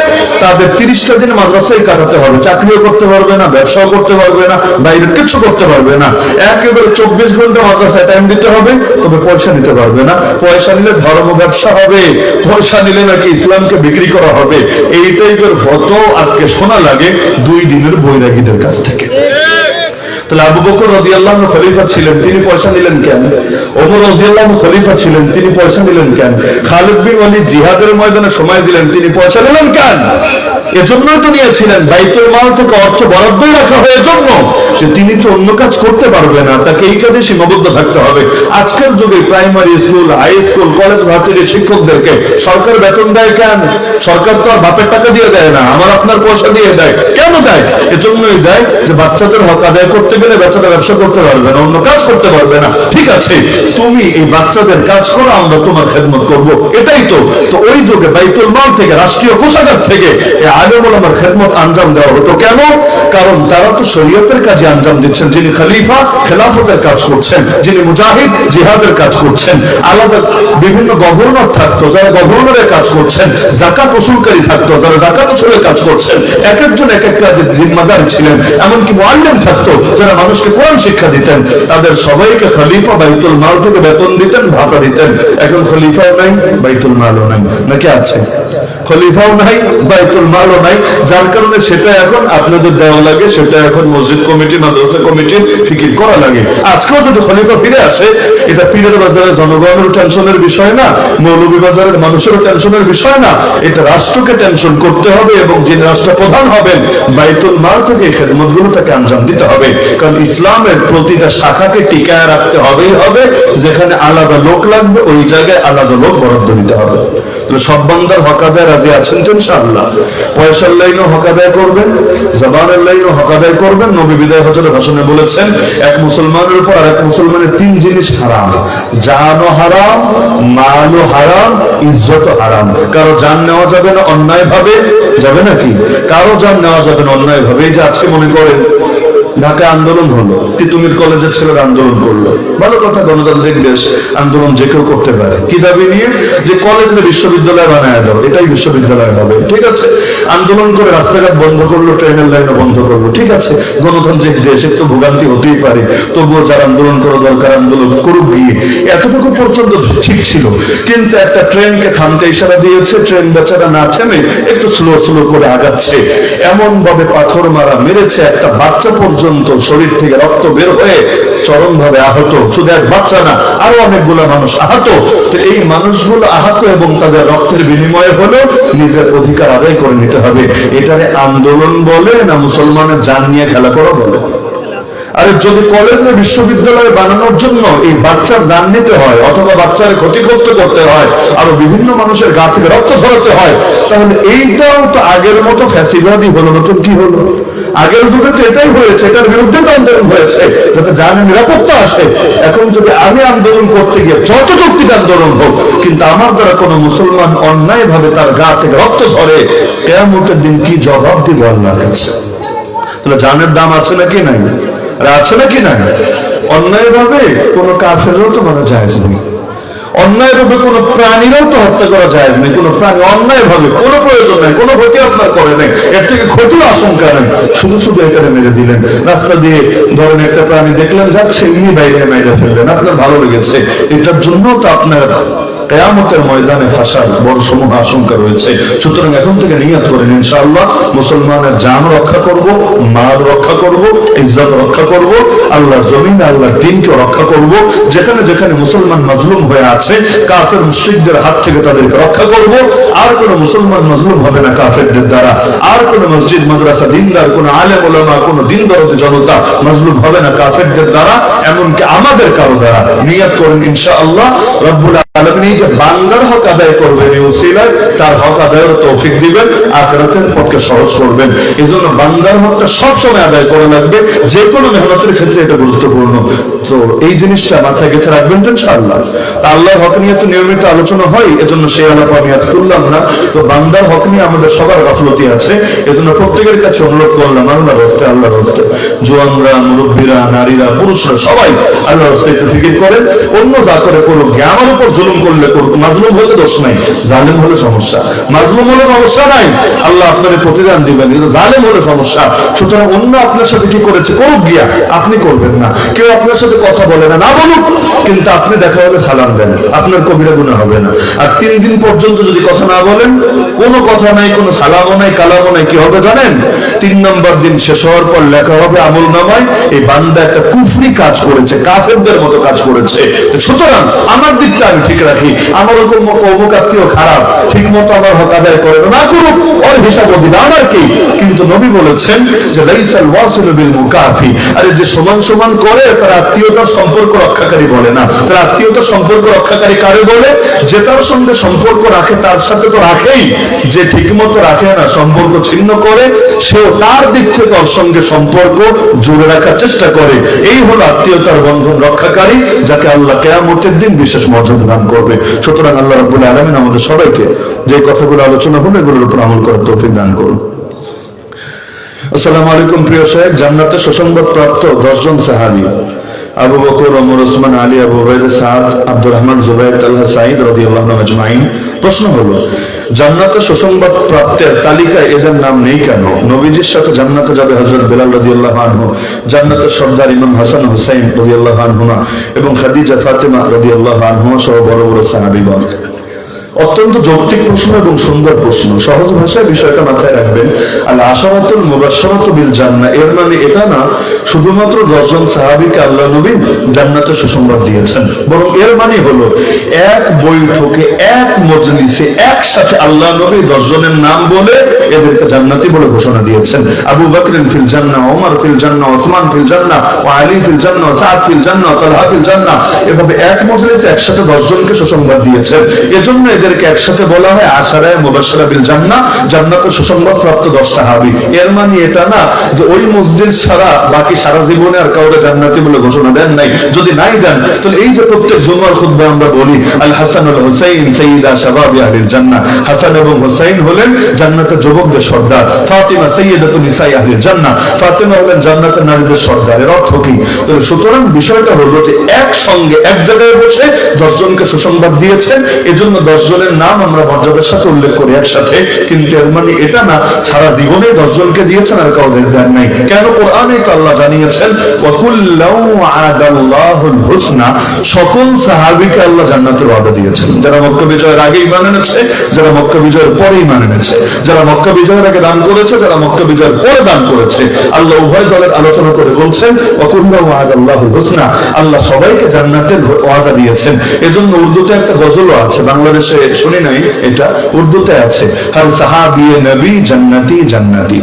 তাদের 30টা দিন মাদ্রাসায় কাটাতে হবে, চাকরিও করতে পারবে না, ব্যবসাও করতে পারবে না, বাইরের কিছু করতে পারবে না। একেবারে 24 ঘন্টা মাদ্রাসায় টাইম দিতে হবে, তবে পয়সা নিতে পারবে না। পয়সা নিলে ধর্ম ব্যবসা হবে, পয়সা নিলে নাকি ইসলামকে বিক্রি করা হবে। এই টাইপের ফটো আজকে শোনা লাগে 2 দিনের বৈরাগীদের কাছ থেকে। তাহলে আবু বকর রাদিয়াল্লাহু আনহু খলিফা ছিলেন, তিনি পয়সা নিলেন কেন? ওমর রাদিয়াল্লাহু আনহু খলিফা ছিলেন, তিনি পয়সা নিলেন কেন? খালিদ বিন ওয়ালিদ জিহাদের ময়দানে সময় দিলেন, তিনি পয়সা নিলেন কেন? এজন্যই তো নিয়েছিলেন, বাইতুল মাল থেকে অর্থ বরাদ্দই রাখা হয় এজন্য যে তিনি তো অন্য কাজ করতে পারবে না, তাকে এই কাজে সীমাবদ্ধ থাকতে হবে। আজকের যুগে primary school, high school, college, ভার্সিটির শিক্ষকদেরকে সরকার বেতন দেয় কেন? সরকার তো আর বাপের টাকা দিয়ে দেয় না, আমার আপনার পয়সা দিয়ে দেয়। কেন দেয়? এজন্যই দেয় যে বাচ্চাদের হক আদায় করতে গেলে বাচ্চারা ব্যবসা করতে পারবে না, অন্য কাজ করতে পারবে না। ঠিক আছে, তুমি এই বাচ্চাদের কাজ করো, আমরা তোমার খেদমত করব, এটাই তো। তো ওই যুগে বাইতুল মাল থেকে, রাষ্ট্রীয় কোষাগার থেকে এই আলেম ওলামার খেদমত আঞ্জাম দেওয়া হতো। কেন? কারণ তারা তো শরীয়তের কাজে আঞ্জাম দিচ্ছেন। যিনি খলিফা খেলাফতের কাজ করছেন, যিনি মুজাহিদ জিহাদের কাজ করছেন। আলাদা বিভিন্ন গভর্নর থাকতো, যারা গভর্নরের কাজ করছেন। যাকাত উসুলকারী থাকতো, যারা যাকাত উসুলের কাজ করছেন। এক একজন এক এক কাজের জিম্মাদার ছিলেন। এমনকি মুআল্লিম থাকতো, যারা মানুষকে কোরআন শিক্ষা দিতেন। তাদের সবাইকে খলিফা বাইতুল মাল থেকে বেতন দিতেন, ভাতা দিতেন। এখন খলিফাও নাই, বাইতুল মালও নাই, নাকি আছে? খলিফাও নাই, বাইতুল মালও নাই, যার কারণে সেটা এখন আপনাদের দেওয়া লাগে, সেটা এখন মসজিদ কমিটি, মাদ্রাসা কমিটির ফিকির করা লাগে। আজকেও যদি খলিফা ফিরে আসে, এটা পীরের বাজারের জনগণের টেনশনের বিষয় না, মৌলভী বাজারের মানুষের টেনশনের বিষয় না, এটা রাষ্ট্রকে টেনশন করতে হবে। এবং যিনি রাষ্ট্রপ্রধান হবেন, বাইতুল মাল থেকে এই খেদমতগুলো তাকে আঞ্জাম দিতে হবে। কারণ ইসলামের প্রতিটা শাখাকে টিকায় রাখতে হবেই হবে। যেখানে আলাদা লোক লাগবে, ওই জায়গায় আলাদা লোক বরাদ্দ দিতে হবে। তাহলে সব বান্দার হক আদায় রাজি আছেন তো ইনশাআল্লাহ? পয়সার লাইনও হক আদায় করবেন, জবানের লাইনও হক আদায় করবেন। নবী বিদায় হজরের ভাষণে বলেছেন, এক মুসলমানের উপর আর এক মুসলমানের 3 জিনিস হারাম: জানও হারাম, মালও হারাম, ইজ্জতও হারাম। কারো জান নেওয়া যাবে না অন্যায় ভাবে, যাবে নাকি? কারো জান নেওয়া যাবে না অন্যায় ভাবে। এই যে আজকে মনে করেন ঢাকা আন্দোলন হলো, তিতুমির কলেজের ছেলেরা আন্দোলন করলো, ভালো কথা, গণতান্ত্রিক দেশ, আন্দোলন যে কেউ করতে পারে। কি দাবি নিয়ে? যে কলেজের বিশ্ববিদ্যালয় বানায় দাও, এটাই বিশ্ববিদ্যালয় হবে। ঠিক আছে, আন্দোলন করে রাস্তাঘাট বন্ধ করলো, ট্রেনের লাইনও বন্ধ করলো। ঠিক আছে, গণতান্ত্রিক দেশ, একটু ভোগান্তি হতেই পারে, তবুও যারা আন্দোলন করা দরকার আন্দোলন করুক গিয়ে। এতটুকু পর্যন্ত ঠিক ছিল, কিন্তু একটা ট্রেনকে থামতে ইশারা দিয়েছে, ট্রেন বেচারা না থেমে একটু স্লো স্লো করে আগাচ্ছে। এমন ভাবে পাথর মারা মেরেছে, একটা বাচ্চা পর্যন্ত শরীর থেকে রক্ত বের হয়ে চরম ভাবে আহত। শুধু এক বাচ্চা না, আরো অনেকগুলো মানুষ আহত। তো এই মানুষগুলো আহত এবং তাদের রক্তের বিনিময়ে হলো নিজের অধিকার আদায় করে নিতে হবে। এটারে আন্দোলন বলে না মুসলমানের জান নিয়ে খেলা করা বলে? আরে যদি কলেজে বিশ্ববিদ্যালয় বানানোর জন্য এই বাচ্চার জান নিতে হয়, অথবা বাচ্চার ক্ষতিগ্রস্ত করতে হয়, আরো বিভিন্ন মানুষের গা থেকে রক্ত ঝরাতে হয়, তাহলে এইটাও তো আগের মতো ফ্যাসিবাদী হলো। নতুন কি হলো? আগের যুগে তো এটাই হয়েছে, এটার বিরুদ্ধে তো আন্দোলন হয়েছে, যাতে জানের নিরাপত্তা আসে। এখন যদি আমি আন্দোলন করতে গিয়ে যত যৌক্তিক আন্দোলন হোক, কিন্তু আমার দ্বারা কোনো মুসলমান অন্যায় ভাবে তার গা থেকে রক্ত ঝরে, কিয়ামতের দিন কি জবাব দিব আল্লাহর কাছে? তাহলে জানের দাম আছে নাকি নাই? আছে নাকি নাই? অন্যায় ভাবে কোন কাফেরও তো মারা জায়েজ নেই, অন্যায় ভাবে কোন প্রাণীরাও তো হত্যা করা জায়েজ নেই। কোন প্রাণী অন্যায় ভাবে কোনো প্রয়োজন নাই, কোনো ক্ষতি আপনার করে নাই, এর থেকে ক্ষতির আশঙ্কা নেই, শুধু শুধু এখানে মেরে দিলেন। রাস্তা দিয়ে ধরেন একটা প্রাণী দেখলেন যাচ্ছে, এমনি বাইরে মেরে ফেললেন, আপনার ভালো লেগেছে, এটার জন্য তো আপনার কিয়ামতের ময়দানে ফাঁসার বড় সমূহ আশঙ্কা রয়েছে। সুতরাং এখন থেকে নিয়ত করেন, ইনশাআল্লাহ মুসলমানের জান রক্ষা করব, মাল রক্ষা করব, ইজ্জত রক্ষা করব, আল্লাহর জমিনে আল্লাহর দ্বীনকে রক্ষা করব। যেখানে যেখানে মুসলমান মাজলুম হয়ে আছে, কাফের মুশরিকদের হাত থেকে তাদেরকে রক্ষা করব। আর কোন মুসলমান মাজলুম হবে না কাফেরদের দ্বারা। আর কোন মসজিদ, মাদ্রাসা, দিনদার, কোন আলেম ওলামা, কোন দিন দরদি জনতা মাজলুম হবে না কাফেরদের দ্বারা, এমনকি আমাদের কারো দ্বারা। নিয়ত করেন ইনশাআল্লাহ রব্বুল আলামিন যে বান্দার হক আদায় করবেন, এই ওসিলায় তার হক আদায়ের তৌফিক দিবেন, আখিরাতের পথকে সহজ করবেন। এজন্য বান্দার হকটা সবসময় আদায় করা লাগবে, যে কোনো মেহনতের ক্ষেত্রে এটা গুরুত্বপূর্ণ। তো এই জিনিসটা মাথায় গেঁথে রাখবেন তো ইনশাআল্লাহ। তা আল্লাহর হক নিয়ে তো নিয়মিত আলোচনা হয়, এজন্য সেই আলাপ আমি আজ করলাম না। তো বান্দার হক নিয়ে আমাদের সবার গাফলতি আছে, এজন্য প্রত্যেকের কাছে অনুরোধ করলাম, আল্লাহর হস্তে, আল্লাহর হস্তে, জোয়ানরা, মুরব্বীরা, নারীরা, পুরুষরা সবাই আল্লাহর হস্তে একটু ফিকির করেন। অন্য যা করে করুক, আমার উপর জুলুম করলে হলে করুক, মাজলুম হলে দোষ নাই, জালেম হলে সমস্যা। মাজলুম হলে সমস্যা নাই, আল্লাহ আপনার প্রতিদান দিবেন, কিন্তু জালেম হলে সমস্যা। সুতরাং অন্য আপনার সাথে কি করেছে করুক গিয়া, আপনি করবেন না। কেউ আপনার সাথে কথা বলে না, না বলুক, কিন্তু আপনি দেখা হলে সালাম দেন, আপনার কবিরা গুনাহ হবে না। আর 3 দিন পর্যন্ত যদি কথা না বলেন, কোনো কথা নাই, কোনো সালামও নাই, কালামও নাই, কি হবে জানেন? 3 নম্বর দিন শেষ হওয়ার পর লেখা হবে আমল নামায়, এই বান্দা একটা কুফরি কাজ করেছে, কাফেরদের মতো কাজ করেছে। সুতরাং আমার দিকটা আমি ঠিক রাখি, আমার অমুক আত্মীয় খারাপ, ঠিক মতো আমার হক আদায় করে না, করুক, ওর হিসাব দিবে, আমার কি? কিন্তু নবী বলেছেন যে লাইসাল ওয়াসিলু বিল মুকাফি, আরে যে সমান সমান করে তার আত্মীয়তার সম্পর্ক রক্ষাকারী বলে না। তার আত্মীয়তার সম্পর্ক রক্ষাকারী কারে বলে? যে তার সঙ্গে সম্পর্ক রাখে, তার সাথে তো রাখেই, যে ঠিক মতো রাখে না, সম্পর্ক ছিন্ন করে, সেও তার দিক থেকে ওর সঙ্গে সম্পর্ক জুড়ে রাখার চেষ্টা করে। এই হলো আত্মীয়তার বন্ধন রক্ষাকারী, যাকে আল্লাহ কিয়ামতের দিন বিশেষ মর্যাদা দান করবে। সুতরাং আল্লাহ রাব্বুল আলামিন আমাদের সবাইকে যে কথাগুলো আলোচনা হলো এগুলোর উপর আমল করার তৌফিক দান করুন। আসসালামু আলাইকুম প্রিয় সাহেব, জান্নাতে সুসংবাদ প্রাপ্ত 10 জন সাহাবী আবু বকর, ওমর, ওসমান, আলী, আবু হুরায়রা, সাদ, আব্দুর রহমান, জুবাইর, তালহা, সাঈদ রাদিয়াল্লাহু আনহুম আজমাইন। প্রশ্ন হলো, জান্নাতে সুসংবাদ প্রাপ্তের তালিকায় এদের নাম নেই কেন? নবীজির সাথে জান্নাতে যাবে হযরত বেলাল রাদিয়াল্লাহু আনহু, জান্নাতের সর্দার ইমাম হাসান হুসাইন রাদিয়াল্লাহু আনহুমা এবং খাদিজা, ফাতেমা রাদিয়াল্লাহু আনহুমা সহ বড় বড় সাহাবীগণ। অত্যন্ত যৌক্তিক প্রশ্ন এবং সুন্দর প্রশ্ন, সহজ ভাষায় বিষয়টা মাথায় রাখবেন। আল আশারাতুল মুবাশশারাতু বিল জান্নাহ, এর মানে এটা না শুধুমাত্র 10 জন সাহাবীকে আল্লাহ নবী জান্নাতের সুসংবাদ দিয়েছেন, বরং এর মানে হলো এক বৈঠকে, এক মজলিসে একসাথে আল্লাহ নবী 10 জনের নাম বলে এদেরকে জান্নাতি বলে ঘোষণা দিয়েছেন। আবু বকর ফিল জান্নাহ, ওমর ফিল জান্নাহ, ওসমান ফিল জান্নাহ, ওয়া আলী ফিল জান্নাহ, সাদ ফিল জান্নাহ, তালহা ফিল জান্নাহ, এভাবে এক মজলিসে একসাথে 10 জনকে সুসংবাদ দিয়েছেন। এজন্য এদেরকে একসাথে বলা হয় আশারায়ে মুবাশশারা বিল জান্নাহ, জান্নাতের সুসংবাদ প্রাপ্ত 10 সাহাবী। এর মানে এটা না যে ওই মসজিদ ছাড়া বাকি সারা জীবনে আর কাউকে জান্নাতি বলে ঘোষণা দেন নাই। যদি নাই দেন, তাহলে এই যে প্রত্যেক জুমার খুতবায় আমরা বলি আল হাসান ওয়াল হুসাইন সাইয়্যিদা শাবাবি আহলিল জান্নাহ, হাসান এবং হুসাইন হলেন জান্নাতের যুবকদের সর্দার, ফাতিমা সাইয়্যিদাতু নিসাই আহলিল জান্নাহ, ফাতিমা হলেন জান্নাতের নারীদের সর্দার। এর অর্থ কি? তাহলে সুতরাং বিষয়টা হলো যে একসঙ্গে এক জায়গায় বসে 10 জনকে সুসংবাদ দিয়েছেন, এজন্য 10 জনের নাম আমরা মর্যাদার সাথে উল্লেখ করি একসাথে। কিন্তু এর মানে এটা না সারা জীবনে 10 জনকে দিয়েছেন আর কাউকে দেন নাই। কেন? কোরআনে তো আল্লাহ জানিয়েছেন ওয়া কুল্লাউ আদাল্লাহুল হুসনা, সকল সাহাবীকে আল্লাহ জান্নাতের ওয়াদা দিয়েছেন। যারা মক্কা বিজয়ের আগে ঈমান এনেছে, যারা মক্কা বিজয়ের পরে ঈমান এনেছে, যারা মক্কা বিজয়ের আগে দান করেছে, যারা মক্কা বিজয়ের পরে দান করেছে, আল্লাহ উভয় দলের আলোচনা করে বলছেন ওয়া কুল্লাউ আদাল্লাহুল হুসনা, আল্লাহ সবাইকে জান্নাতের ওয়াদা দিয়েছেন। এজন্য উর্দুতে একটা গজলও আছে, বাংলাদেশে শুনি নাই, এটা উর্দুতে আছে, হার সাহাবিয়ে নবী জান্নাতি জান্নাতি।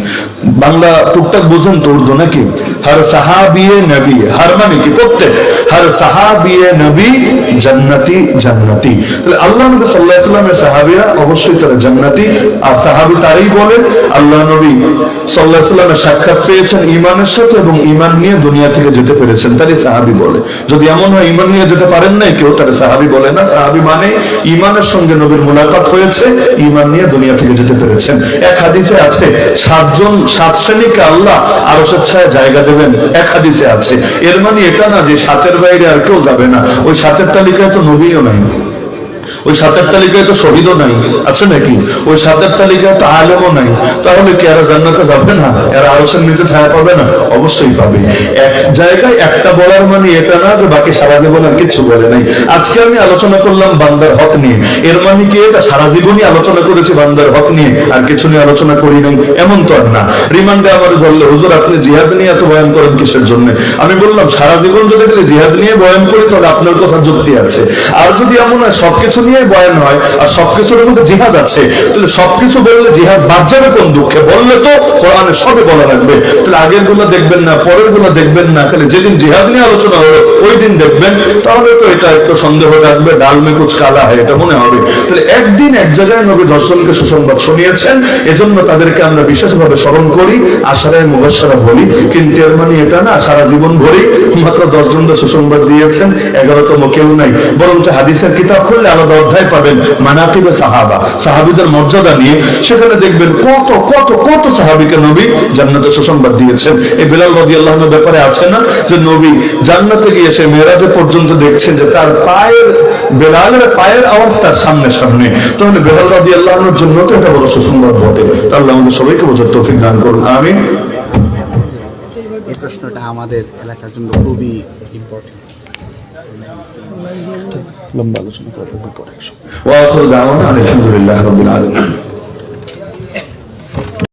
বাংলা টুকটাক বুঝেন তো উর্দু নাকি? হার সাহাবিয়ে নবী, হার মানে কি? প্রত্যেক, হার সাহাবিয়ে নবী জান্নাতি জান্নাতি। তাহলে আল্লাহ নবী সাল্লাল্লাহু আলাইহি ওয়াসাল্লামের সাহাবীরা অবশ্যই তারা জান্নাতি, আর সাহাবী তারাই বলে আল্লাহ নবী সাল্লাল্লাহু আলাইহি ওয়াসাল্লামের সাক্ষাৎ পেয়েছেন ঈমানের সাথে এবং ঈমান নিয়ে দুনিয়া থেকে যেতে পেরেছেন, তারই সাহাবী বলে। যদি এমন হয় ঈমান নিয়ে যেতে পারেন নাই কেউ, তারা সাহাবী বলে না। সাহাবী মানে ঈমানের সঙ্গে নবীর মুলাকাত হয়েছে, ঈমান নিয়ে দুনিয়া থেকে যেতে পেরেছেন। এক হাদিসে আছে 7 শ্রেণীকে আল্লাহ আরশের ছায়ায় জায়গা দেবেন, এক হাদিসে আছে। এর মানে এটা না যে 7-এর বাইরে আর কেউ যাবে না। ওই 7-এর তালিকায় তো নবীও নাই, ওই 7-এর তালিকায় তো শহীদও নাই, আছে নাকি? ওই 7-এর তালিকায় তো আলেমও নাই। তাহলে কি এরা জান্নাতে যাবে না? এরা আরশের নিচে ছায়া পাবে না? অবশ্যই পাবে। এক জায়গায় একটা বলার মানে এটা না যে বাকি সারা জীবন আর কিছু বলে নাই। আজকে আমি আলোচনা করলাম বান্দার হক নিয়ে, এর মানে কি এটা সারা জীবনই আলোচনা করেছি বান্দার হক নিয়ে, আর কিছু নিয়ে আলোচনা করি নাই? এমন তো আর না। রিমান্ডে আমার ধরলে হুজুর আপনি জিহাদ নিয়ে এত বয়ান করেন কিসের জন্য? আমি বললাম সারা জীবন যদি জিহাদ নিয়ে বয়ান করি তাহলে আপনার কথা যুক্তি আছে। আর যদি এমন হয় সবকিছু নিয়ে বয়ান হয় আর সবকিছুর মধ্যে জিহাদ আছে, তাহলে সবকিছু বললে জিহাদ বাদ যাবে কোন দুঃখে? বললে তো কোরআনে সবে বলা লাগবে। তাহলে আগের গুলো দেখবেন না, পরের গুলো দেখবেন না, খালি যেদিন জিহাদ নিয়ে আলোচনা হলো ওই দিন দেখবেন, তাহলে তো এটা একটু সন্দেহ থাকবে, ডাল মে কুছ কালা হয় এটা মনে হবে। তাহলে একদিন এক জায়গায় নবী 10 জনকে সুসংবাদ শুনিয়েছেন, এজন্য তাদেরকে আমরা বিশেষভাবে স্মরণ করি, আশারায়ে মুবাশশারা বলি। কিন্তু এর মানে এটা না সারা জীবন ভরেই মাত্র 10 জনকে সুসংবাদ দিয়েছেন, 11তম কেউ নাই। বরঞ্চ হাদিসের কিতাব খুললে আলাদা অধ্যায় পাবেন মানাকিবে সাহাবা, সাহাবীদের মর্যাদা নিয়ে। সেখানে দেখবেন কত কত কত সাহাবীকে নবী জান্নাতের সুসংবাদ দিয়েছেন। এই বিলাল রাদিয়াল্লাহু আনহুর ব্যাপারে আছে না যে নবী জান্নাতে গিয়ে সে মেরাজে পর্যন্ত দেখছেন যে তার পায়ের, বেলালের পায়ের আওয়াজ তার সামনে সামনে। তাহলে বেলাল রাদিয়াল্লাহু আনহুর জন্য তো এটা বড় সুসংবাদ বটে। তাহলে আমাদের সবাইকে বোঝার তৌফিক দান করুন, আমিন। এই প্রশ্নটা আমাদের এলাকার জন্য খুবই ইম্পর্টেন্ট। লম্বা আলোচনা করতে হবে পরে। ওয়া আখিরু দাওয়ানা আলহামদুলিল্লাহি রাব্বিল আলামিন।